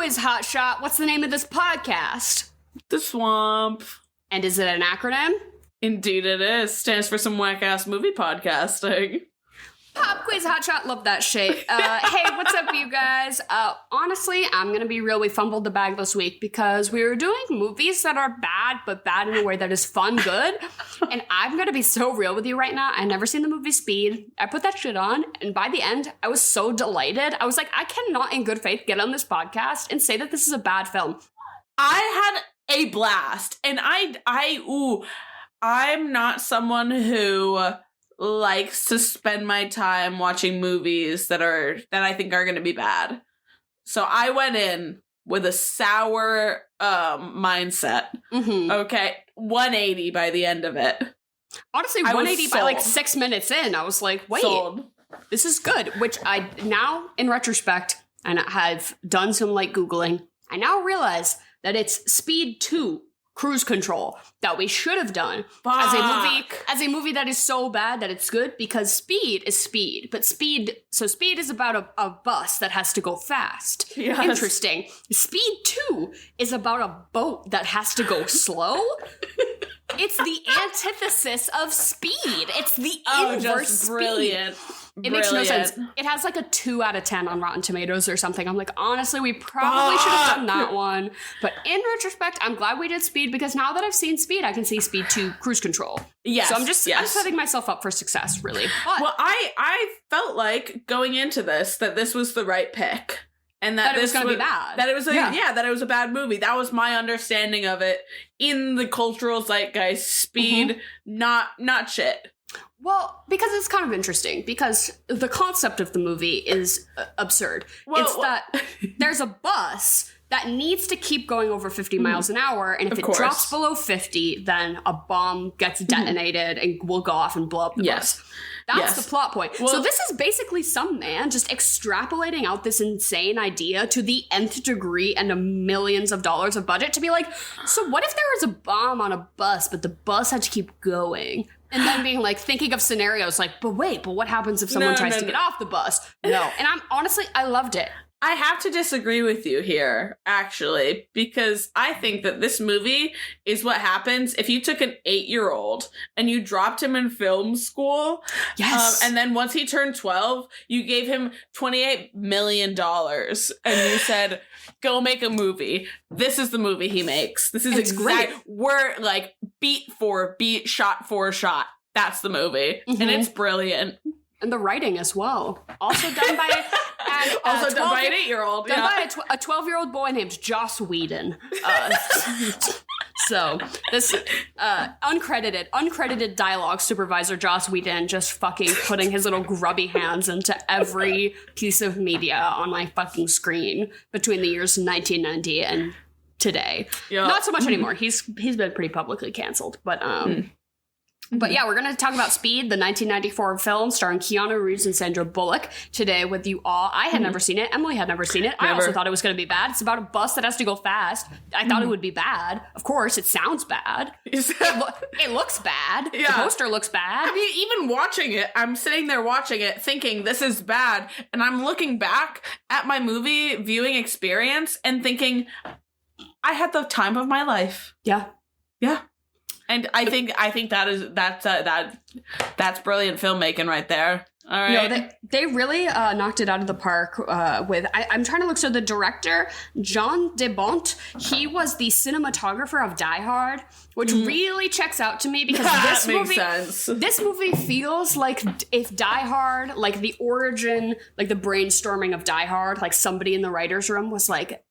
quiz, hotshot. What's the name of this podcast? The Swamp. And is it an acronym? Indeed it is. Stands for some whack-ass movie podcasting. Pop quiz, hotshot, love that shit. Hey, what's up, you guys? Honestly, I'm gonna be real. We fumbled the bag this week because we were doing movies that are bad, but bad in a way that is fun, good. And I'm gonna be so real with you right now. I've never seen the movie Speed. I put that shit on, and by the end, I was so delighted. I was like, I cannot in good faith get on this podcast and say that this is a bad film. I had a blast, and I'm not someone who likes to spend my time watching movies that I think are going to be bad. So I went in with a sour mindset. Mm-hmm. Okay, 180 by the end of it. Honestly, 180 by like 6 minutes in, I was like, wait, this is good. Which I now, in retrospect, and I've done some like Googling, I now realize that it's Speed 2. Cruise Control that we should have done as a movie that is so bad that it's good, because Speed is Speed, but Speed is about a bus that has to go fast. Yes. Interesting. Speed 2 is about a boat that has to go slow. It's the antithesis of Speed. It's the inverse brilliant. Speed. It makes no sense. It has like a 2 out of 10 on Rotten Tomatoes or something. I'm like, honestly, we probably should have done that one. But in retrospect, I'm glad we did Speed, because now that I've seen Speed, I can see Speed 2 Cruise Control. Yes. So I'm setting myself up for success, really. But, well, I felt like going into this that this was the right pick. And that it was going to be bad. That it was that it was a bad movie. That was my understanding of it in the cultural zeitgeist. Speed, not shit. Well, because it's kind of interesting, because the concept of the movie is absurd. It's that there's a bus that needs to keep going over 50 miles an hour, and if it drops below 50, then a bomb gets detonated and will go off and blow up the bus. That's the plot point. Well, so this is basically some man just extrapolating out this insane idea to the nth degree and millions of dollars of budget to be like, so what if there was a bomb on a bus, but the bus had to keep going? And then being like, thinking of scenarios like, but what happens if someone tries to get off the bus? No. And I loved it. I have to disagree with you here, actually, because I think that this movie is what happens if you took an 8-year-old and you dropped him in film school. Yes. And then once he turned 12, you gave him $28 million and you said, go make a movie. This is the movie he makes. This is great. We're like beat for beat, shot for shot. That's the movie. Mm-hmm. And it's brilliant. And the writing as well. Also done by done by an 8-year-old. Done by a 12-year-old boy named Joss Whedon. So this uncredited dialogue supervisor Joss Whedon just fucking putting his little grubby hands into every piece of media on my fucking screen between the years 1990 and today. Yep. Not so much anymore. He's been pretty publicly canceled, but But yeah, we're going to talk about Speed, the 1994 film starring Keanu Reeves and Sandra Bullock today with you all. I had never seen it. Emily had never seen it. I also thought it was going to be bad. It's about a bus that has to go fast. I thought it would be bad. Of course, it sounds bad. It looks bad. Yeah. The poster looks bad. I mean, even watching it, I'm sitting there watching it thinking this is bad. And I'm looking back at my movie viewing experience and thinking, I had the time of my life. Yeah. Yeah. And I think that's brilliant filmmaking right there. All right. No, they really knocked it out of the park with. I'm trying to look. So the director, John DeBont, he was the cinematographer of Die Hard, which really checks out to me because this movie feels like if Die Hard, like the origin, like the brainstorming of Die Hard, like somebody in the writer's room was like,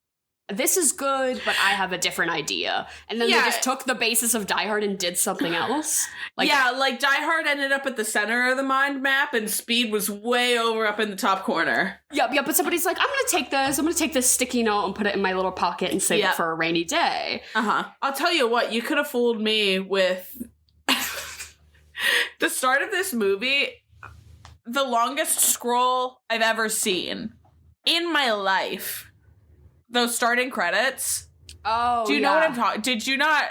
this is good, but I have a different idea. And then they just took the basis of Die Hard and did something else. Like Die Hard ended up at the center of the mind map and Speed was way over up in the top corner. Yep, but somebody's like, I'm going to take this sticky note and put it in my little pocket and save it for a rainy day. I'll tell you what, you could have fooled me with the start of this movie, the longest scroll I've ever seen in my life. Those starting credits. Oh, do you know what I'm talking? Did you not?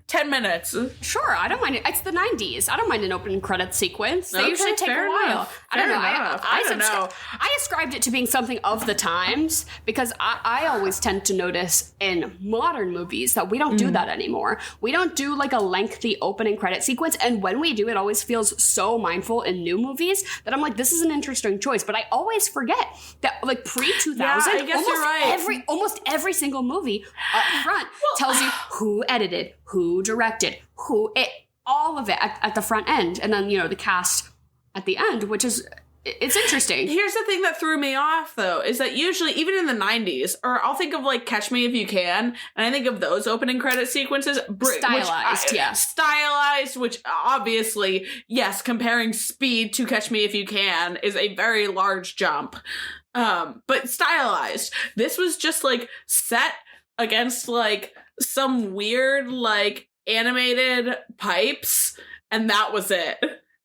10 minutes. Sure, I don't mind it. It's the 90s. I don't mind an opening credit sequence. They usually take a while. Enough. I don't know. I don't know. I ascribed it to being something of the times because I always tend to notice in modern movies that we don't do that anymore. We don't do like a lengthy opening credit sequence, and when we do, it always feels so mindful in new movies that I'm like, this is an interesting choice. But I always forget that like pre-2000, I guess you're right. almost every single movie up front tells you who edited, who directed, all of it at the front end, and then the cast at the end, which is it's interesting. Here's the thing that threw me off though, is that usually even in the 90s, or I'll think of like Catch Me If You Can, and I think of those opening credit sequences stylized, which obviously, yes, comparing Speed to Catch Me If You Can is a very large jump. But stylized. This was just like set against like some weird like animated pipes, and that was it.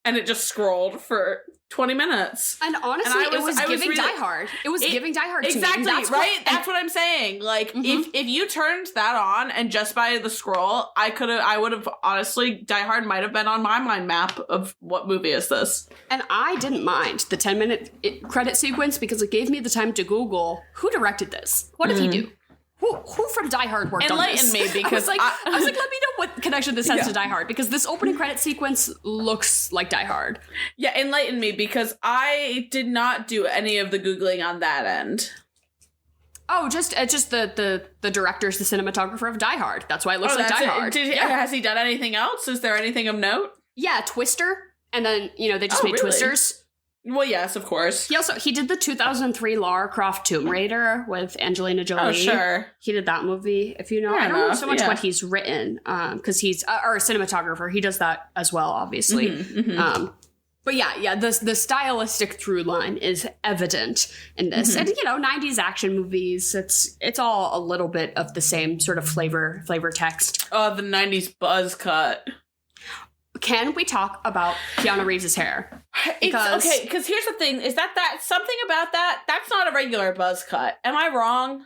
And it just scrolled for 20 minutes. And honestly, it was giving Die Hard. It was giving Die Hard to me. Exactly, right? That's what I'm saying. Like, if you turned that on and just by the scroll, I would have, honestly, Die Hard might have been on my mind map of what movie is this. And I didn't mind the 10-minute credit sequence because it gave me the time to Google who directed this. What did he do? Who from Die Hard worked on this? Enlighten me, because I was like, let me know what connection this has to Die Hard, because this opening credit sequence looks like Die Hard. Yeah, enlighten me, because I did not do any of the Googling on that end. Oh, just the director's the cinematographer of Die Hard. That's why it looks like Die Hard. Has he done anything else? Is there anything of note? Yeah, Twister, and then they just made Twisters. Well, yes, of course. He did the 2003 Lara Croft Tomb Raider with Angelina Jolie. Oh, sure. He did that movie, if you know. I don't know so much what he's written, because he's or a cinematographer. He does that as well, obviously. But the stylistic through line is evident in this. And 90s action movies, it's all a little bit of the same sort of flavor text. Oh, the 90s buzz cut. Can we talk about Keanu Reeves' hair? Because here's the thing, is that something about that's not a regular buzz cut. Am I wrong?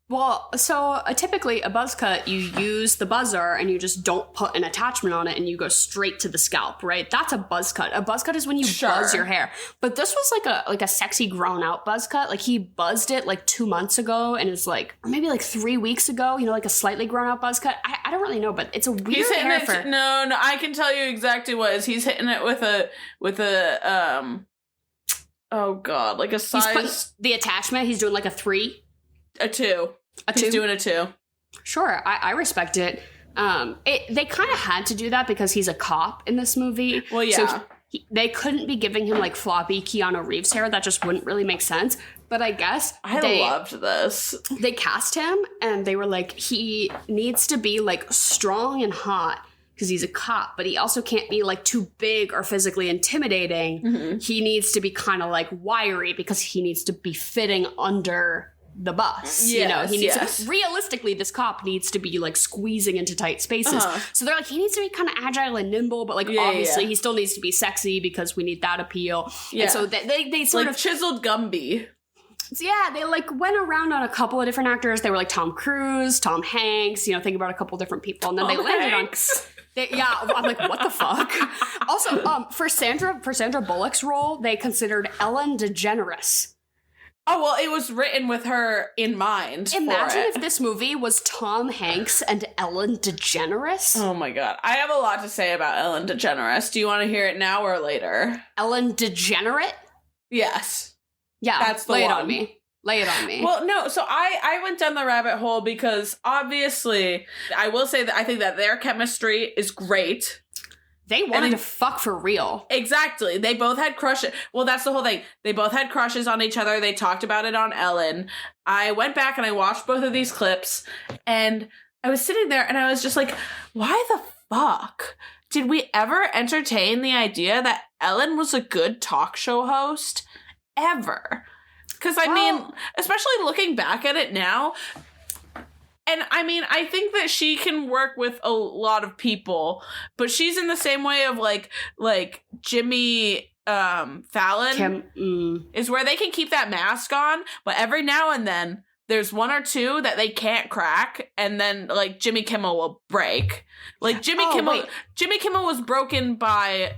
Well, so typically a buzz cut, you use the buzzer and you just don't put an attachment on it and you go straight to the scalp, right? That's a buzz cut. A buzz cut is when you buzz your hair. But this was like a sexy grown out buzz cut. Like he buzzed it like 2 months ago and it's like, or maybe like 3 weeks ago, like a slightly grown out buzz cut. I don't really know, but it's a weird hair for... No, I can tell you exactly what it is. He's hitting it with a oh God, like a size... the attachment, he's doing like a 3? A 2. He's doing a 2. Sure, I respect it. They kind of had to do that because he's a cop in this movie. Well, yeah. So they couldn't be giving him like floppy Keanu Reeves hair. That just wouldn't really make sense. But I guess I loved this. They cast him and they were like, he needs to be like strong and hot because he's a cop, but he also can't be like too big or physically intimidating. He needs to be kind of like wiry because he needs to be fitting under the bus. He needs to, realistically, this cop needs to be like squeezing into tight spaces. So they're like, he needs to be kind of agile and nimble, but like obviously he still needs to be sexy because we need that appeal. And so they sort of chiseled Gumby. So they like went around on a couple of different actors. They were like Tom Cruise, Tom Hanks, think about a couple different people, and then they landed on. I'm like, what the fuck? Also, for Sandra Bullock's role, they considered Ellen DeGeneres. Oh, well, it was written with her in mind. Imagine if this movie was Tom Hanks and Ellen DeGeneres. Oh my God. I have a lot to say about Ellen DeGeneres. Do you want to hear it now or later? Ellen DeGenerate? Yes. Yeah, that's the one. Lay it on me. Well, no, so I went down the rabbit hole because obviously, I will say that I think that their chemistry is great. They wanted to fuck for real. Exactly. They both had crushes. Well, that's the whole thing. They both had crushes on each other. They talked about it on Ellen. I went back and I watched both of these clips, and I was sitting there and I was just like, why the fuck did we ever entertain the idea that Ellen was a good talk show host? Ever. Because, I mean, especially looking back at it now... And I mean, I think that she can work with a lot of people, but she's in the same way of like Jimmy Fallon is where they can keep that mask on, but every now and then there's one or two that they can't crack, and then like Jimmy Kimmel will break. Like Jimmy Kimmel was broken by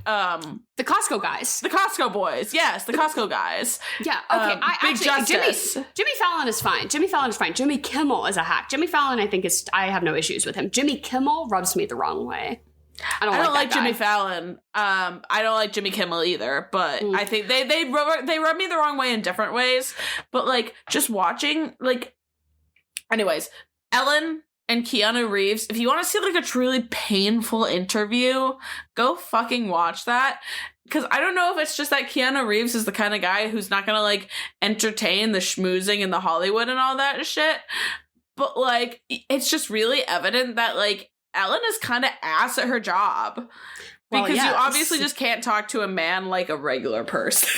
the Costco guys. The Costco boys. Yes, the Costco guys. Yeah, okay. Big Justice. Jimmy Fallon is fine. Jimmy Kimmel is a hack. Jimmy Fallon, I have no issues with him. Jimmy Kimmel rubs me the wrong way. I don't like Jimmy Fallon. I don't like Jimmy Kimmel either, but I think they rub me the wrong way in different ways. But like just watching, like, anyways, Ellen and Keanu Reeves, if you want to see like a truly painful interview, go fucking watch that. Because I don't know if it's just that Keanu Reeves is the kind of guy who's not gonna like entertain the schmoozing in the Hollywood and all that shit. But like, it's just really evident that like Ellen is kind of ass at her job. Because you obviously just can't talk to a man like a regular person.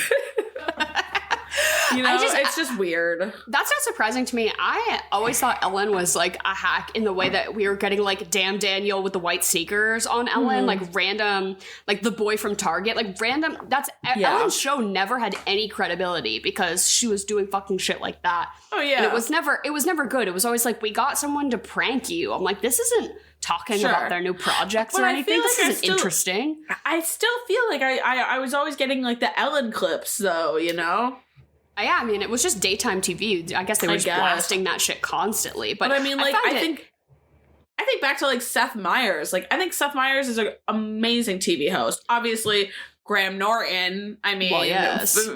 You know, it's just weird. That's not surprising to me. I always thought Ellen was like a hack in the way that we were getting like Damn Daniel with the white sneakers on Ellen, like random, like the boy from Target, like random. Ellen's show never had any credibility because she was doing fucking shit like that. Oh yeah, and it was never good. It was always like, we got someone to prank you. I'm like, this isn't talking about their new projects or anything. This isn't interesting. I still feel like I was always getting like the Ellen clips though, you know. Yeah, I mean, it was just daytime TV. I guess they were just blasting that shit constantly. But I mean, like, I think back to like Seth Meyers. Like, I think Seth Meyers is an amazing TV host. Obviously, Graham Norton. I mean,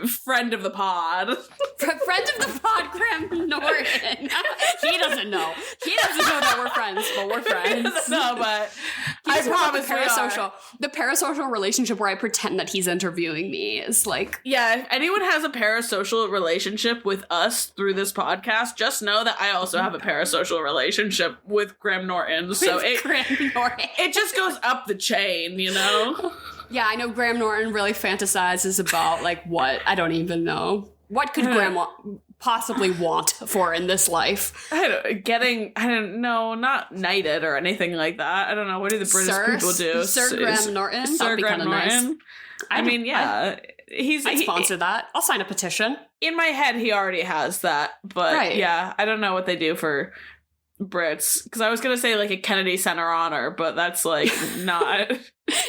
friend of the pod. Friend of the pod, Graham Norton. He doesn't know. He doesn't know that we're friends, but we're friends. No, but I promise we are. The parasocial relationship where I pretend that he's interviewing me is like... Yeah, if anyone has a parasocial relationship with us through this podcast, just know that I also have a parasocial relationship with Graham Norton. It just goes up the chain, you know? Yeah, I know Graham Norton really fantasizes about, like, what? I don't even know. What could Graham possibly want for in this life? Not knighted or anything like that. I don't know. What do the British people do? Sir Graham Norton? Sir Graham Norton? Nice. I'd sponsor that. I'll sign a petition. In my head, he already has that. But, yeah, I don't know what they do for Brits, because I was gonna say like a Kennedy Center honor, but that's like not.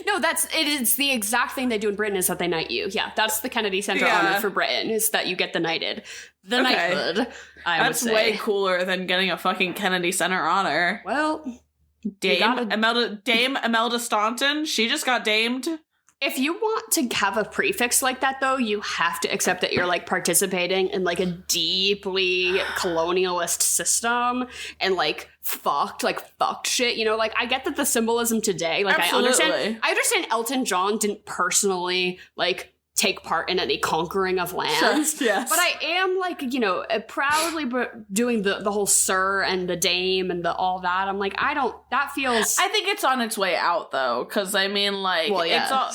No, it is the exact thing they do in Britain is that they knight you. Yeah, that's the Kennedy Center honor for Britain, is that you get the knighted, knighthood. That's way cooler than getting a fucking Kennedy Center honor. Well, Dame Imelda Staunton, she just got damed. If you want to have a prefix like that, though, you have to accept that you're, like, participating in, like, a deeply colonialist system and, like, fucked shit. You know, like, I get that the symbolism today, like, Absolutely. I understand Elton John didn't personally, like, take part in any conquering of lands. Sure, yes. But I am, like, you know, proudly doing the whole sir and the dame and the all that. I'm like, that feels... I think it's on its way out, though, because, I mean, like... Well, yeah.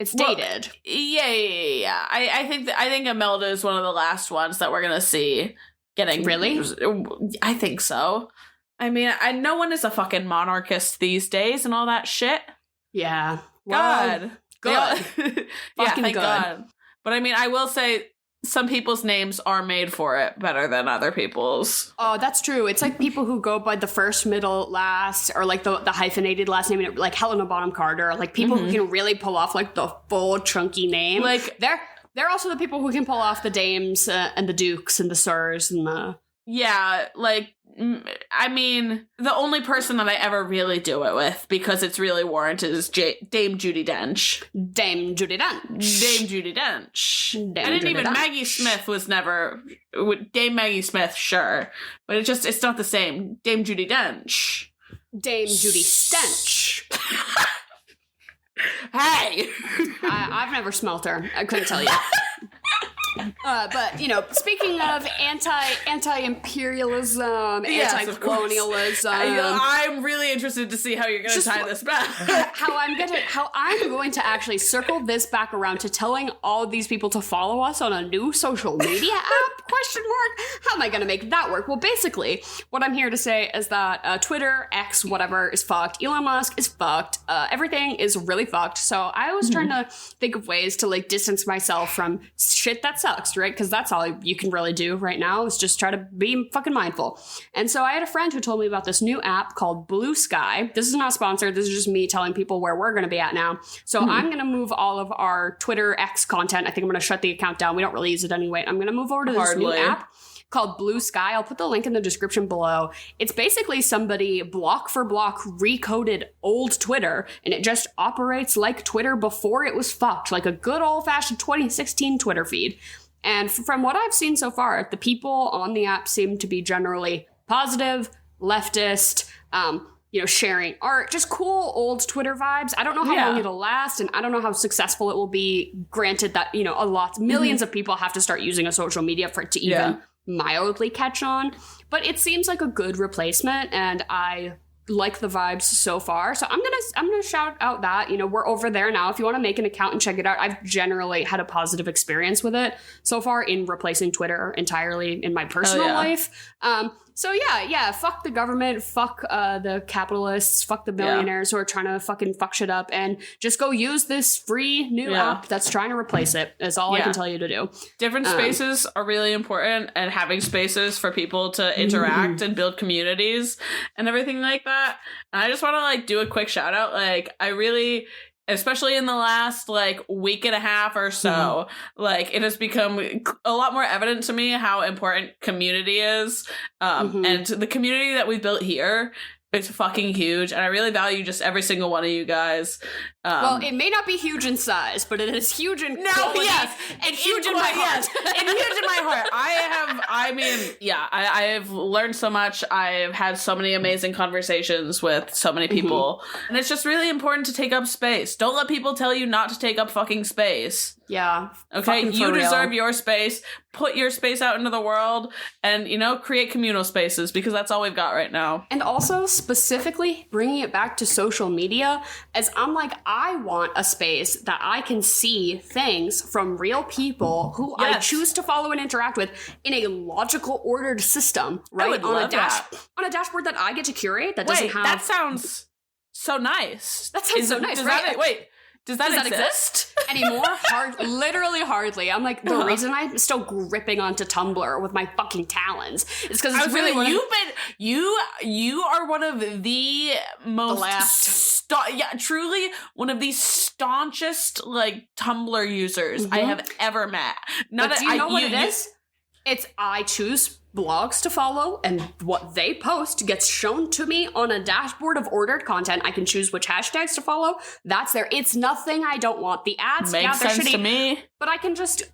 It's dated. Yeah. I think Imelda is one of the last ones that we're going to see getting... Really? I think so. I mean, no one is a fucking monarchist these days and all that shit. Yeah. God. Good. Yeah, Fucking thank good. God. But I mean, I will say some people's names are made for it better than other people's. Oh, that's true. It's like people who go by the first, middle, last, or like the hyphenated last name, like Helena Bonham Carter, like people who can really pull off like the full chunky name. Like they're also the people who can pull off the dames and the dukes and the sirs and the... Yeah, like, I mean, the only person that I ever really do it with, because it's really warranted, is Dame Judi Dench. Dame Judi Dench. Maggie Smith was never... Dame Maggie Smith, sure. But it's not the same. Dame Judi Dench. Dame Judi Stench. Hey! I've never smelt her. I couldn't tell you. But, you know, speaking of anti-imperialism, anti-colonialism, I'm really interested to see how you're going to tie this back. how I'm going to actually circle this back around to telling all of these people to follow us on a new social media app, ? Question mark. How am I going to make that work? Well, basically, what I'm here to say is that Twitter, X, whatever, is fucked. Elon Musk is fucked. Everything is really fucked. So I was trying to think of ways to like distance myself from shit that sucks, right? Because that's all you can really do right now is just try to be fucking mindful. And so I had a friend who told me about this new app called Blue Sky. This is not sponsored. This is just me telling people where we're going to be at now. So I'm going to move all of our Twitter X content. I think I'm going to shut the account down. We don't really use it anyway. I'm going to move over to this new app called Blue Sky. I'll put the link in the description below. It's basically somebody block for block recoded old Twitter, and it just operates like Twitter before it was fucked, like a good old-fashioned 2016 Twitter feed. And from what I've seen so far, the people on the app seem to be generally positive, leftist, sharing art, just cool old Twitter vibes. I don't know how long it'll last, and I don't know how successful it will be, granted that, millions of people have to start using a social media for it to even mildly catch on. But it seems like a good replacement, and I like the vibes so far. So I'm gonna shout out that, we're over there now. If you want to make an account and check it out, I've generally had a positive experience with it so far in replacing Twitter entirely in my personal life. So fuck the government, fuck the capitalists, fuck the billionaires who are trying to fucking fuck shit up, and just go use this free new app that's trying to replace it. Is all I can tell you to do. Different spaces are really important, and having spaces for people to interact and build communities and everything like that. And I just want to like do a quick shout out. Like I really, especially in the last like week and a half or so, like it has become a lot more evident to me how important community is. And the community that we've built here is fucking huge. And I really value just every single one of you guys. Well, it may not be huge in size, but it is huge in quality. Yes, and huge in my heart. And huge in my heart. I have learned so much. I've had so many amazing conversations with so many people. And it's just really important to take up space. Don't let people tell you not to take up fucking space. Yeah. Okay, you deserve your space. Put your space out into the world and, create communal spaces, because that's all we've got right now. And also specifically bringing it back to social media, as I'm like, I want a space that I can see things from real people who I choose to follow and interact with in a logical, ordered system, right? I would love that. On a dashboard that I get to curate that doesn't have... that sounds so nice. That sounds so nice, right? Does that exist? Anymore? Literally hardly. I'm like, the reason I'm still gripping onto Tumblr with my fucking talons is because it's really you are one of the most truly one of the staunchest like Tumblr users I have ever met. Do you know what it is? It's I choose blogs to follow, and what they post gets shown to me on a dashboard of ordered content. I can choose which hashtags to follow. That's there. It's nothing I don't want. The ads, makes sense to me. But I can just,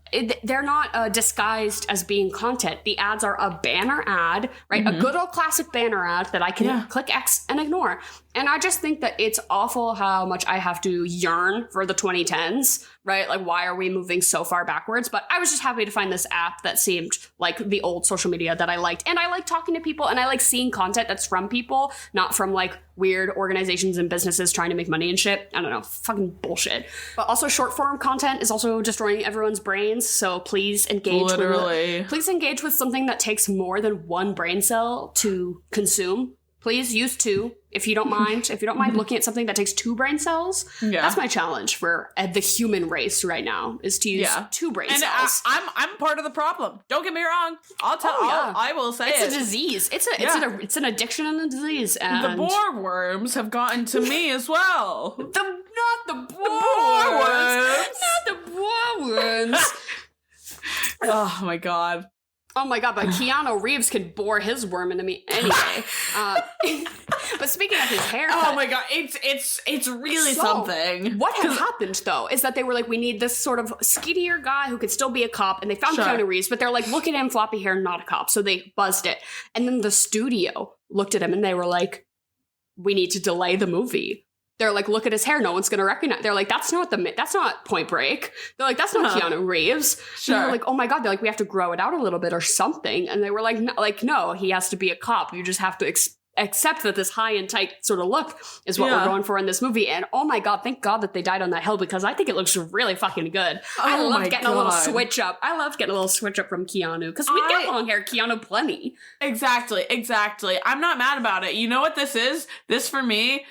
they're not disguised as being content. The ads are a banner ad, right? A good old classic banner ad that I can click X and ignore. And I just think that it's awful how much I have to yearn for the 2010s, right? Like, why are we moving so far backwards? But I was just happy to find this app that seemed like the old social media that I liked. And I like talking to people, and I like seeing content that's from people, not from like weird organizations and businesses trying to make money and shit. I don't know, fucking bullshit. But also short form content is also destroying everyone's brains. So please engage with something that takes more than one brain cell to consume. Please use two, if you don't mind. If you don't mind looking at something that takes two brain cells, that's my challenge for the human race right now, is to use two brain cells. I'm part of the problem. Don't get me wrong. I will say it's a disease. It's an addiction and a disease. And the boar worms have gotten to me as well. Not the boar worms. Oh my god. Oh my god, but Keanu Reeves could bore his worm into me anyway. But speaking of his haircut... Oh my god, it's really something. What had happened, though, is that they were like, we need this sort of skinnier guy who could still be a cop, and they found Keanu Reeves, but they're like, look at him, floppy hair, not a cop. So they buzzed it. And then the studio looked at him, and they were like, we need to delay the movie. They're like, look at his hair. No one's going to recognize. They're like, that's not Point Break. They're like, that's not Keanu Reeves. Sure. And they're like, oh my God. They're like, we have to grow it out a little bit or something. And they were like, no, he has to be a cop. You just have to accept that this high and tight sort of look is what we're going for in this movie. And oh my God, thank God that they died on that hill, because I think it looks really fucking good. I love getting a little switch up. I love getting a little switch up from Keanu, because we get long hair Keanu plenty. Exactly. I'm not mad about it. You know what this is? This for me,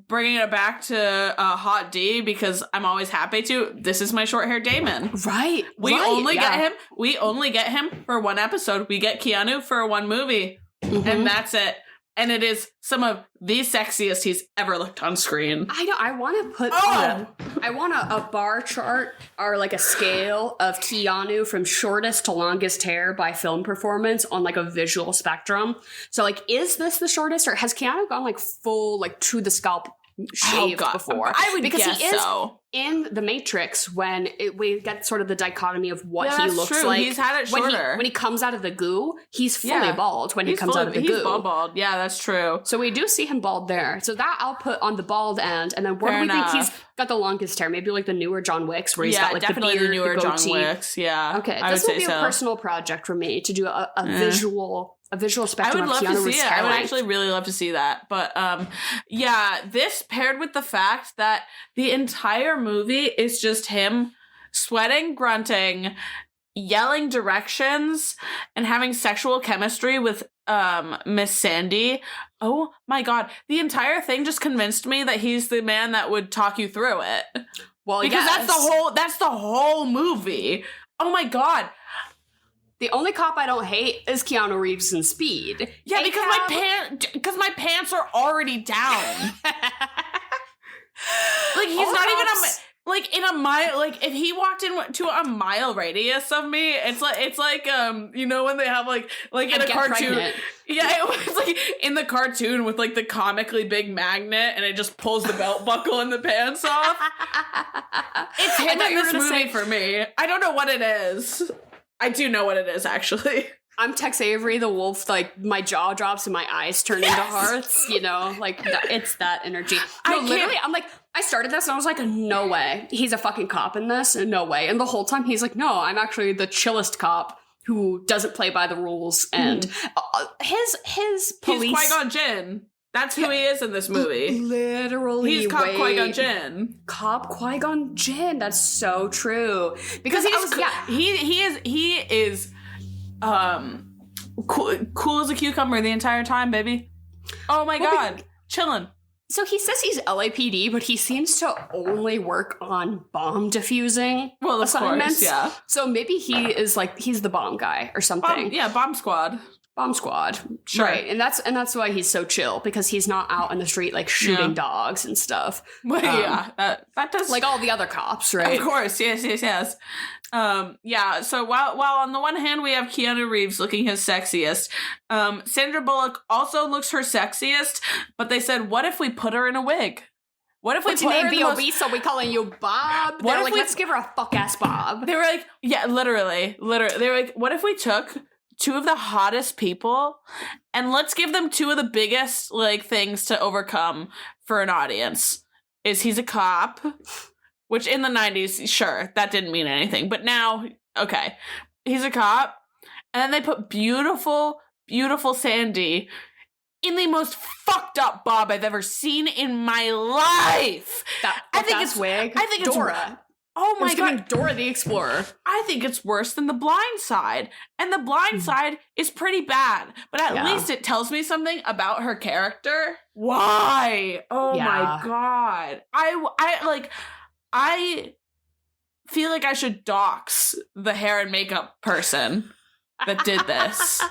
bringing it back to Hot D, because I'm always happy to. This is my short hair Damon. Right. We only get him for one episode. We get Keanu for one movie, and that's it. And it is some of the sexiest he's ever looked on screen. I know. I want to put I want a bar chart or like a scale of Keanu from shortest to longest hair by film performance on like a visual spectrum. So like, is this the shortest, or has Keanu gone like full, like to the scalp shaved before? I would guess he is so. In The Matrix, when we get sort of the dichotomy of what he looks like. He's had it shorter. When he comes out of the goo, he's fully bald when he comes out of the goo. He's bald. Yeah, that's true. So we do see him bald there. So that I'll put on the bald end. And then where do we think he's got the longest hair? Maybe like the newer John Wicks, where he's got like the beard, the newer John Wicks. Yeah. Okay, this will be a personal project for me to do a visual spectrum of Keanu Reeves' hair. I would actually really love to see that. But this paired with the fact that the entire movie is just him sweating, grunting, yelling directions, and having sexual chemistry with Miss Sandy. Oh my God. The entire thing just convinced me that he's the man that would talk you through it. Well, because that's the whole movie. Oh my God. The only cop I don't hate is Keanu Reeves in Speed. Yeah, because my pants are already down. Like, he's not even in a mile. Like, if he walked into a mile radius of me, it's like you know, when they have like in a cartoon. Pregnant. Yeah, it was like in the cartoon with like the comically big magnet, and it just pulls the belt buckle and the pants off. It's him in this movie for me. I don't know what it is. I do know what it is, actually. I'm Tex Avery, the wolf, like, my jaw drops and my eyes turn into hearts, you know? Like, it's that energy. No, literally, I'm like, I started this and I was like, no way. He's a fucking cop in this, and no way. And the whole time he's like, no, I'm actually the chillest cop who doesn't play by the rules. And his police... He's Qui-Gon Jinn. That's who he is in this movie. Literally. He's Cop Qui-Gon Jinn. Cop Qui-Gon Jinn. That's so true. Because he is cool as a cucumber the entire time, baby. Oh my God. Chilling. So he says he's LAPD, but he seems to only work on bomb defusing assignments. Course, yeah. So maybe he is like, he's the bomb guy or something. Bomb squad. Bomb squad. Sure. Right. And that's why he's so chill, because he's not out in the street like shooting dogs and stuff. Well, that does, like all the other cops, right? Of course. Yes. So while on the one hand we have Keanu Reeves looking his sexiest, Sandra Bullock also looks her sexiest, but they said, what if we put her in a wig? What if we put her in the obese, so we calling you Bob? They're like, let's give her a fuck-ass Bob. They were like, yeah, literally. They were like, what if we took two of the hottest people and let's give them two of the biggest like things to overcome for an audience? Is he's a cop, which in the 90s, sure, that didn't mean anything, but now, okay, he's a cop, and then they put beautiful Sandy in the most fucked up bob I've ever seen in my life. I think it's Dora. Oh my God. Dora the Explorer. I think it's worse than The Blind Side. And The Blind Side is pretty bad. But at least it tells me something about her character. Why? Oh my God. I feel like I should dox the hair and makeup person that did this.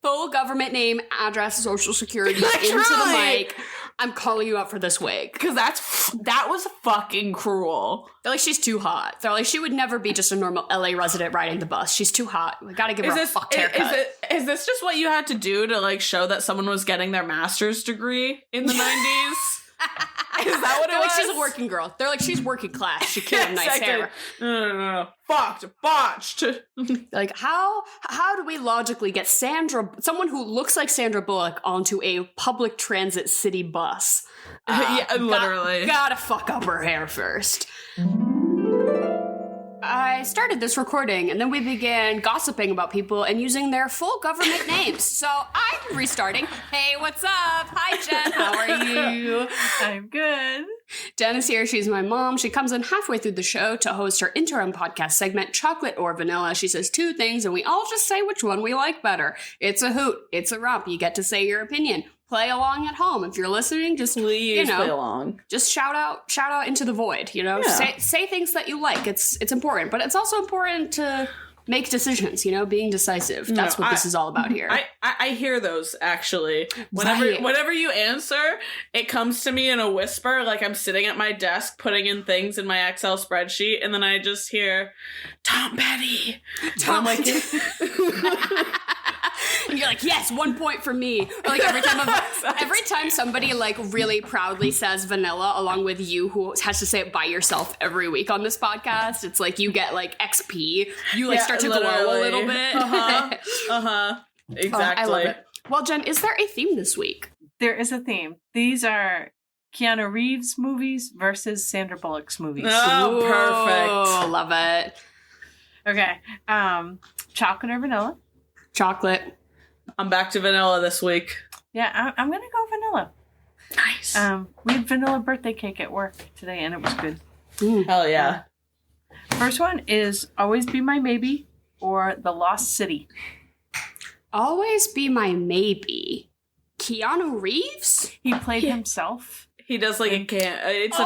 Full government name, address, social security, into the mic. I'm calling you out for this wig. Because that was fucking cruel. They're like, she's too hot. They're like, she would never be just a normal LA resident riding the bus. She's too hot. We gotta give her a fucked haircut. Is this just what you had to do to like show that someone was getting their master's degree in the 90s? Is that what it was? Like, she's a working girl. They're like, she's working class. She killed nice hair. No. Fucked. Botched. Like, how do we logically get someone who looks like Sandra Bullock onto a public transit city bus? Literally. Gotta fuck up her hair first. I started this recording, and then we began gossiping about people and using their full government names. So I'm restarting. Hey, what's up? Hi, Jen. How are you? I'm good. Jen is here. She's my mom. She comes in halfway through the show to host her interim podcast segment, Chocolate or Vanilla. She says two things, and we all just say which one we like better. It's a hoot. It's a romp. You get to say your opinion. Play along at home. If you're listening, just please play along. Just shout out into the void. Say things that you like. It's important, but it's also important to make decisions. Being decisive. That's what this is all about here. I hear those actually. Whenever you answer, it comes to me in a whisper, like I'm sitting at my desk putting in things in my Excel spreadsheet, and then I just hear Tom Petty. Tom Petty. And you're like, yes, 1 point for me. Or like every time somebody like really proudly says vanilla along with you who has to say it by yourself every week on this podcast, it's like you get like XP. You like start to glow a little bit. Exactly. I love it. Well, Jen, is there a theme this week? There is a theme. These are Keanu Reeves movies versus Sandra Bullock's movies. Oh, perfect. Love it. Okay. Chocolate or vanilla? Chocolate. I'm back to vanilla this week. Yeah, I'm going to go vanilla. Nice. We had vanilla birthday cake at work today, and it was good. Hell yeah. First one is Always Be My Maybe or The Lost City. Always Be My Maybe. Keanu Reeves? He played himself. He does like a it's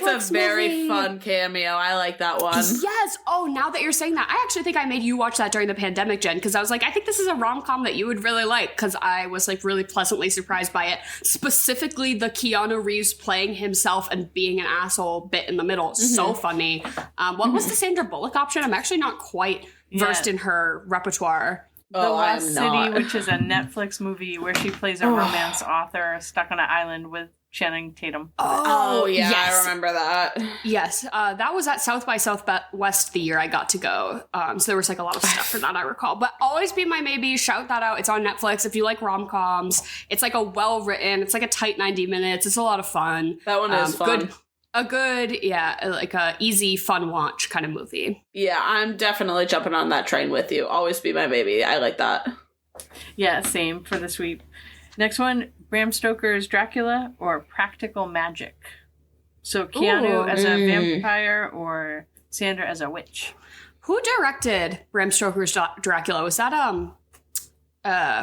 a very fun cameo. I like that one. Yes. Oh, now that you're saying that, I actually think I made you watch that during the pandemic, Jen, because I was like, I think this is a rom-com that you would really like, because I was like really pleasantly surprised by it. Specifically, the Keanu Reeves playing himself and being an asshole bit in the middle. So funny. What was the Sandra Bullock option? I'm actually not quite versed in her repertoire. The Lost City, which is a Netflix movie where she plays a romance author stuck on an island with Channing Tatum. Oh yeah, yes. I remember that. Yes, that was at South by Southwest the year I got to go. So there was like a lot of stuff for that I recall. But Always Be My Maybe, shout that out. It's on Netflix if you like rom-coms. It's like a well-written, it's like a tight 90 minutes. It's a lot of fun. That one is fun. Like a easy, fun watch kind of movie. Yeah, I'm definitely jumping on that train with you. Always Be My Baby. I like that. Yeah, same for this week. Next one, Bram Stoker's Dracula or Practical Magic. So Keanu as a vampire or Sandra as a witch. Who directed Bram Stoker's Dracula? Was that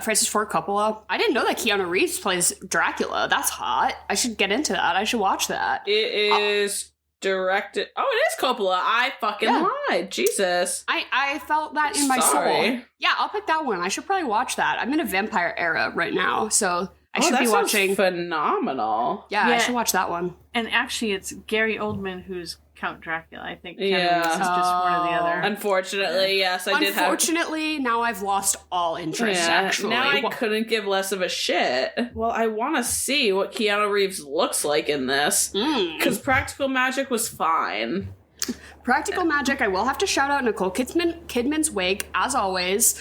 Francis Ford Coppola? I didn't know that Keanu Reeves plays Dracula. That's hot. I should get into that. I should watch that. It is directed... Oh, it is Coppola. I fucking lied. Jesus. I felt that in my soul. Yeah, I'll pick that one. I should probably watch that. I'm in a vampire era right now, so I should be watching... phenomenal. Yeah, I should watch that one. And actually, it's Gary Oldman who's Count Dracula. I think Keanu Reeves is just one or the other. Unfortunately, yes, I did have... Unfortunately, now I've lost all interest, actually. Now I couldn't give less of a shit. Well, I want to see what Keanu Reeves looks like in this. Because Practical Magic was fine. Practical Magic, I will have to shout out Nicole Kidman's wig, as always.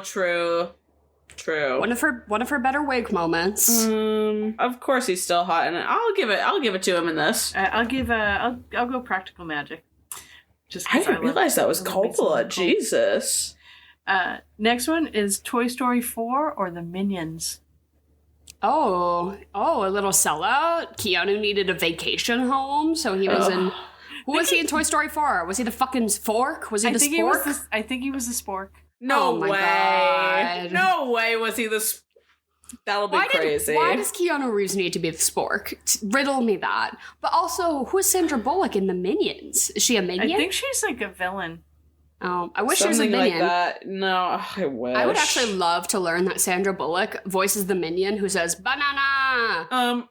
True. One of her better wig moments. Of course he's still hot, and I'll give it to him in this. I'll go Practical Magic. I didn't realize that was Coppola. Jesus. Next one is Toy Story 4 or The Minions. Oh, a little sellout. Keanu needed a vacation home, so he was in. Who was he in Toy Story 4? Was he the fucking fork? Was he the spork? I think he was the spork. No way. God. No way was he the... That'll be crazy. Why does Keanu Reeves need to be the spork? Riddle me that. But also, who is Sandra Bullock in The Minions? Is she a minion? I think she's like a villain. Oh, I wish there was a minion. Like that. No, I wish. I would actually love to learn that Sandra Bullock voices the minion who says, banana!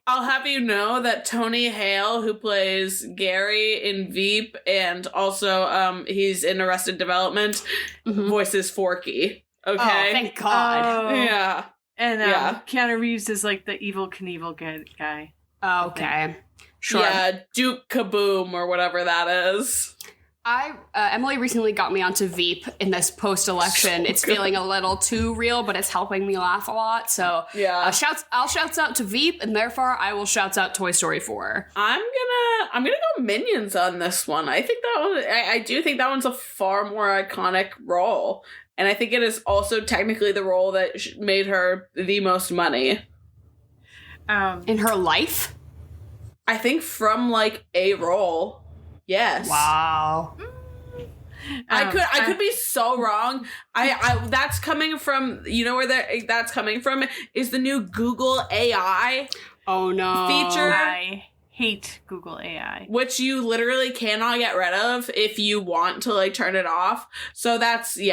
I'll have you know that Tony Hale, who plays Gary in Veep, and also he's in Arrested Development, voices Forky. Okay? Oh, thank God. Yeah. And Keanu Reeves is like the evil Knievel guy. Okay. Sure. Yeah, Duke Kaboom or whatever that is. Emily recently got me onto Veep in this post-election. It's feeling a little too real, but it's helping me laugh a lot. So yeah, I'll shouts out to Veep, and therefore I will shouts out Toy Story 4. I'm gonna go Minions on this one. I think that one. I do think that one's a far more iconic role, and I think it is also technically the role that made her the most money in her life. I think from like a role. Yes. Wow. I could be so wrong. I that's coming from, you know where that's coming from is the new Google AI. Oh no. Feature. I hate Google AI, which you literally cannot get rid of if you want to like turn it off. So that's take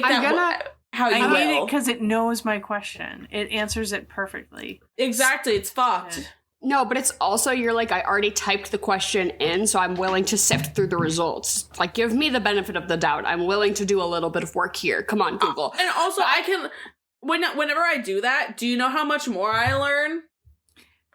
that how you will. I hate it because it knows my question. It answers it perfectly. Exactly. It's fucked. Yeah. No, but it's also, you're like, I already typed the question in, so I'm willing to sift through the results. Like, give me the benefit of the doubt. I'm willing to do a little bit of work here. Come on, Google. And also, I can, whenever I do that, do you know how much more I learn?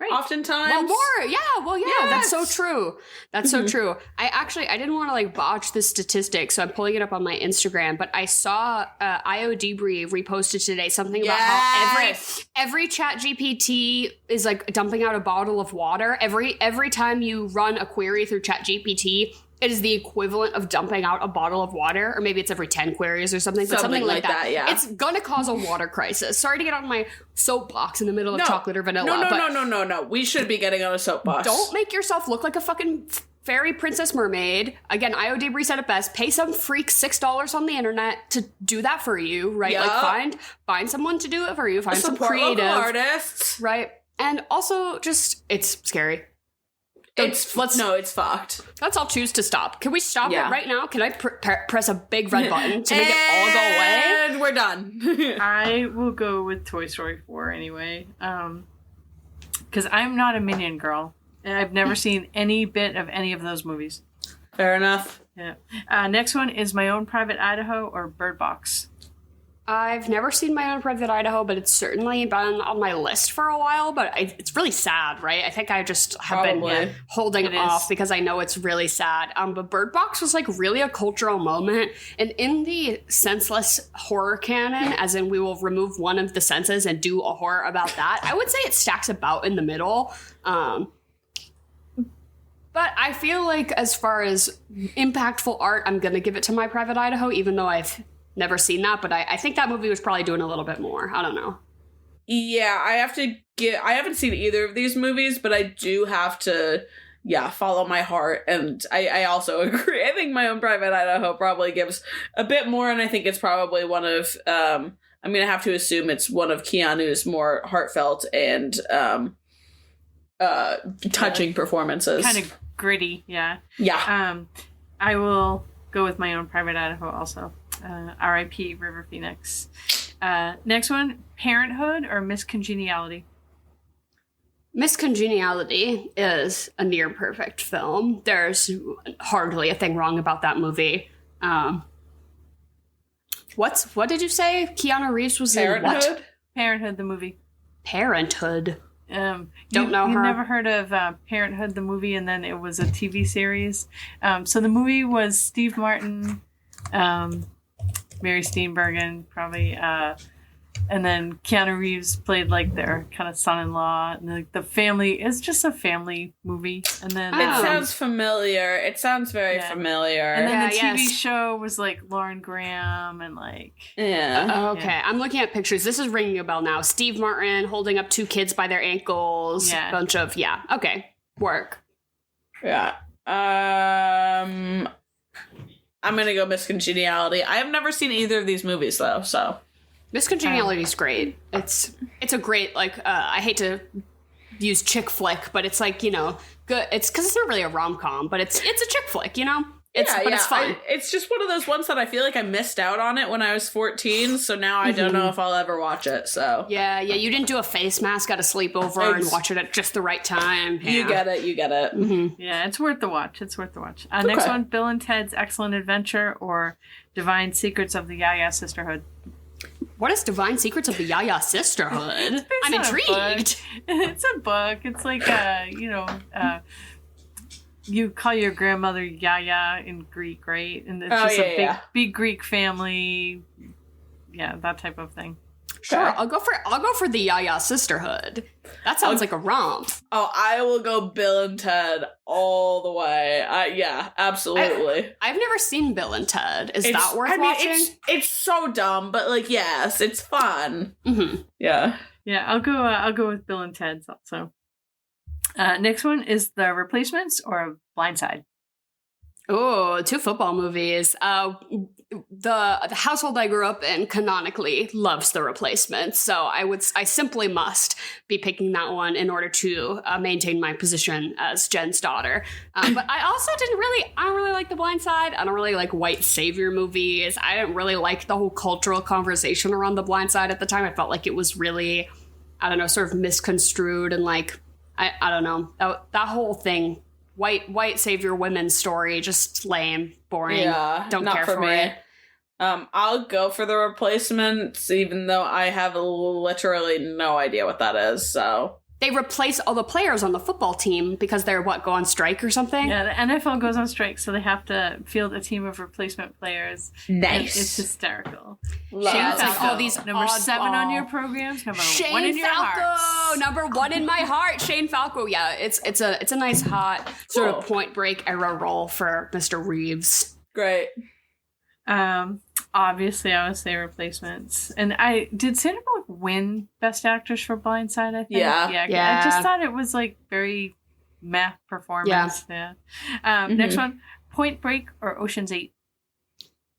Right. Oftentimes. Well, more. Yeah. Well, yeah. Yes. That's so true. That's so true. I didn't want to like botch this statistic, so I'm pulling it up on my Instagram. But I saw IO Debris reposted today something about how every Chat GPT is like dumping out a bottle of water. Every time you run a query through Chat GPT, it is the equivalent of dumping out a bottle of water, or maybe it's every 10 queries or something, but something like that. Yeah. It's gonna cause a water crisis. Sorry to get on my soapbox in the middle of chocolate or vanilla. No. We should be getting on a soapbox. Don't make yourself look like a fucking fairy princess mermaid. Again, IO Debris said it best. Pay some freak $6 on the internet to do that for you, right? Yep. Like find someone to do it for you. Find some creative local artists, right? And also, just it's scary. It's fucked. Let's all choose to stop. Can we stop it right now? Can I press a big red button to make it all go away? And we're done. I will go with Toy Story 4 anyway. Because I'm not a Minion girl. And I've never seen any bit of any of those movies. Fair enough. Yeah. Next one is My Own Private Idaho or Bird Box. I've never seen My Own Private Idaho, but it's certainly been on my list for a while. But it's really sad, right? I think I just have been holding it off because I know it's really sad. But Bird Box was like really a cultural moment. And in the senseless horror canon, as in we will remove one of the senses and do a horror about that, I would say it stacks about in the middle. But I feel like as far as impactful art, I'm going to give it to My Private Idaho, even though I've never seen that, but I think that movie was probably doing a little bit more. I don't know. Yeah, I haven't seen either of these movies, but I do have to, follow my heart. And I also agree. I think My Own Private Idaho probably gives a bit more, and I think it's probably one of, I'm going to have to assume it's one of Keanu's more heartfelt and touching performances. Kind of gritty, yeah. Yeah. I will go with My Own Private Idaho also. R.I.P. River Phoenix. Next one, Parenthood or Miss Congeniality? Miss Congeniality is a near perfect film. There's hardly a thing wrong about that movie. What did you say? Keanu Reeves was in what? Parenthood, the movie. Parenthood. Don't know her. You've never heard of Parenthood, the movie, and then it was a TV series. So the movie was Steve Martin, Mary Steenburgen, probably, and then Keanu Reeves played like their kind of son-in-law, and like the family is just a family movie. And then it sounds familiar. It sounds very familiar. And then the TV show was like Lauren Graham and like okay. I'm looking at pictures. This is ringing a bell now. Steve Martin holding up two kids by their ankles. Yeah. Bunch of okay, work. Yeah. I'm gonna go Miss Congeniality. I have never seen either of these movies though, so Miss Congeniality is great. It's a great I hate to use chick flick, but it's like, good. It's because it's not really a rom-com, but it's a chick flick, It's fun. It's just one of those ones that I feel like I missed out on it when I was 14 , so now I don't know if I'll ever watch it. So yeah, you didn't do a face mask at a sleepover and watch it at just the right time. Yeah. You get it. Mm-hmm. Yeah, it's worth the watch. Next one, Bill and Ted's Excellent Adventure or Divine Secrets of the Yaya Sisterhood. What is Divine Secrets of the Yaya Sisterhood? I'm intrigued. It's a book. It's like you call your grandmother Yaya in Greek, right? And it's just a big Greek family. Yeah, that type of thing. Sure, I'll go for the Yaya sisterhood. That sounds like a romp. Oh, I will go Bill and Ted all the way. Yeah, absolutely. I've never seen Bill and Ted. Is that worth watching? It's so dumb, but like, yes, it's fun. Mm-hmm. Yeah. Yeah, I'll go with Bill and Ted's also. Next one is The Replacements or Blindside. Oh, 2 football movies. The household I grew up in canonically loves The Replacements, so I simply must be picking that one in order to maintain my position as Jen's daughter. But I also I don't really like The Blind Side. I don't really like white savior movies. I didn't really like the whole cultural conversation around The Blind Side at the time. I felt like it was really, I don't know, sort of misconstrued and like, I don't know, that whole thing. White savior women's story, just lame, boring. Yeah, don't care for it. I'll go for The Replacements, even though I have literally no idea what that is. So they replace all the players on the football team because they're go on strike or something. Yeah, the NFL goes on strike, so they have to field a team of replacement players. Nice, it's hysterical. Shane Falco, all these number 7 on your programs, number Shane 1 in your heart. Number 1 in my heart, Shane Falco. Yeah, it's a nice hot sort of Point Break era role for Mr. Reeves. Great. Obviously, I would say Replacements. And did Sandra Bullock win Best Actress for Blindside, I think? Yeah. I just thought it was like very meh performance. Yeah. Next one, Point Break or Ocean's 8?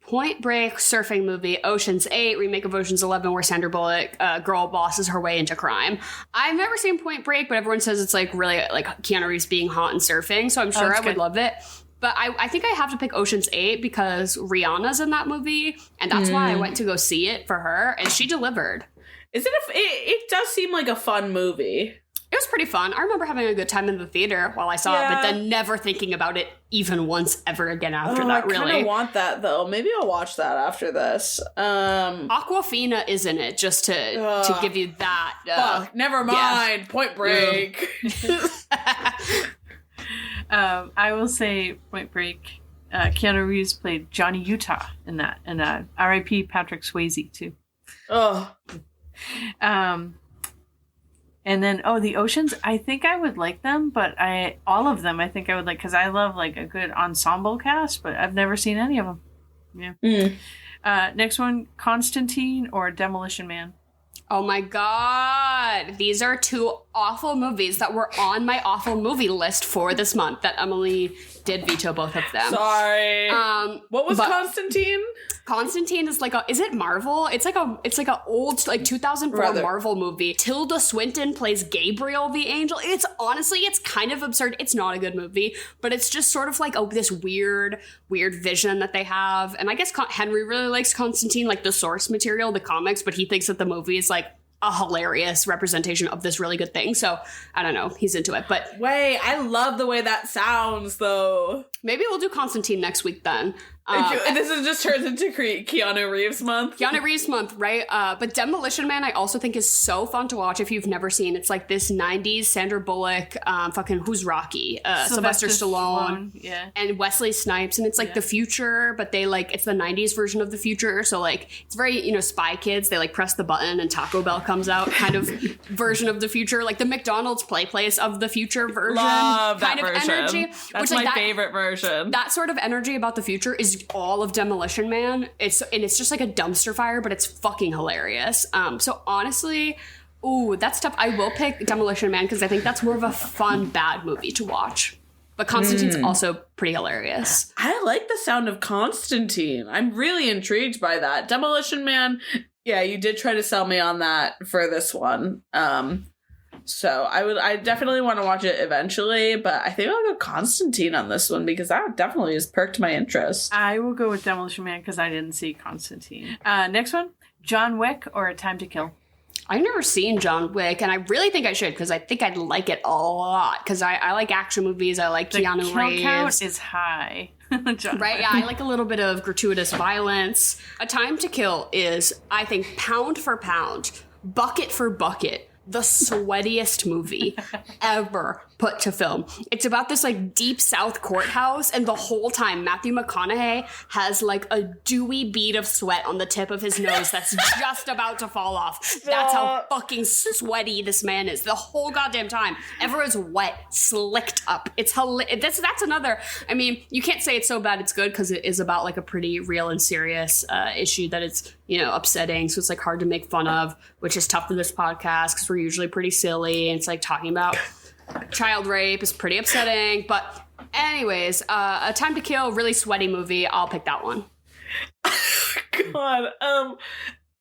Point Break, surfing movie. Ocean's 8, remake of Ocean's 11, where Sandra Bullock, girl bosses her way into crime. I've never seen Point Break, but everyone says it's like really like Keanu Reeves being hot and surfing, so I'm sure I would love it. But I think I have to pick Ocean's 8 because Rihanna's in that movie, and that's why I went to go see it for her, and she delivered. It does seem like a fun movie. It was pretty fun. I remember having a good time in the theater while I saw it, but then never thinking about it even once ever again after that, really. I kind of want that, though. Maybe I'll watch that after this. Aquafina is in it, just to give you that. Fuck, never mind. Yeah. Point Break. I will say Point Break. Keanu Reeves played Johnny Utah in that, and R.I.P. Patrick Swayze too. Oh. And then the Oceans. I think I would like them, but all of them I think I would like because I love like a good ensemble cast, but I've never seen any of them. Yeah. Next one, Constantine or Demolition Man. Oh my god. These are 2 awful movies that were on my awful movie list for this month that Emily did veto both of them. Sorry. What was Constantine? Constantine is is it Marvel? It's like a old 2004 Marvel movie. Tilda Swinton plays Gabriel the Angel. It's kind of absurd. It's not a good movie, but it's just sort of like this weird vision that they have. And I guess Henry really likes Constantine, like the source material, the comics, but he thinks that the movie is like a hilarious representation of this really good thing. So I don't know. He's into it. But wait, I love the way that sounds, though. Maybe we'll do Constantine next week then. This just turns into Keanu Reeves month. Keanu Reeves month, right? But Demolition Man, I also think is so fun to watch if you've never seen. It's like this 90s Sandra Bullock, who's Rocky? Sylvester Stallone, and Wesley Snipes, and it's like the future, but they it's the 90s version of the future. So it's very Spy Kids. They press the button and Taco Bell comes out kind of version of the future, like the McDonald's play place of the future version. Love that kind of version. Energy. That's my favorite version. That sort of energy about the future is all of Demolition Man. It's just like a dumpster fire, but it's fucking hilarious. So honestly, that's tough. I will pick Demolition Man because I think that's more of a fun bad movie to watch. But Constantine's also pretty hilarious. I like the sound of Constantine. I'm really intrigued by that. Demolition Man, yeah, you did try to sell me on that for this one. So I definitely want to watch it eventually, but I think I'll go Constantine on this one because that definitely has perked my interest. I will go with Demolition Man because I didn't see Constantine. Next one, John Wick or A Time to Kill? I've never seen John Wick, and I really think I should because I think I'd like it a lot because I like action movies. I like Keanu Reeves. The count is high. Right? Yeah, I like a little bit of gratuitous violence. A Time to Kill is, I think, pound for pound, bucket for bucket, the sweatiest movie ever put to film. It's about this like deep South courthouse, and the whole time Matthew McConaughey has like a dewy bead of sweat on the tip of his nose that's just about to fall off. That's how fucking sweaty this man is the whole goddamn time. Everyone's wet, slicked up. It's hilarious. That's another. I mean, you can't say it's so bad it's good because it is about like a pretty real and serious issue that it's, you know, upsetting. So it's like hard to make fun of, which is tough for this podcast because we're usually pretty silly. And it's like talking about child rape is pretty upsetting. But anyways, A Time to Kill, really sweaty movie. I'll pick that one. God.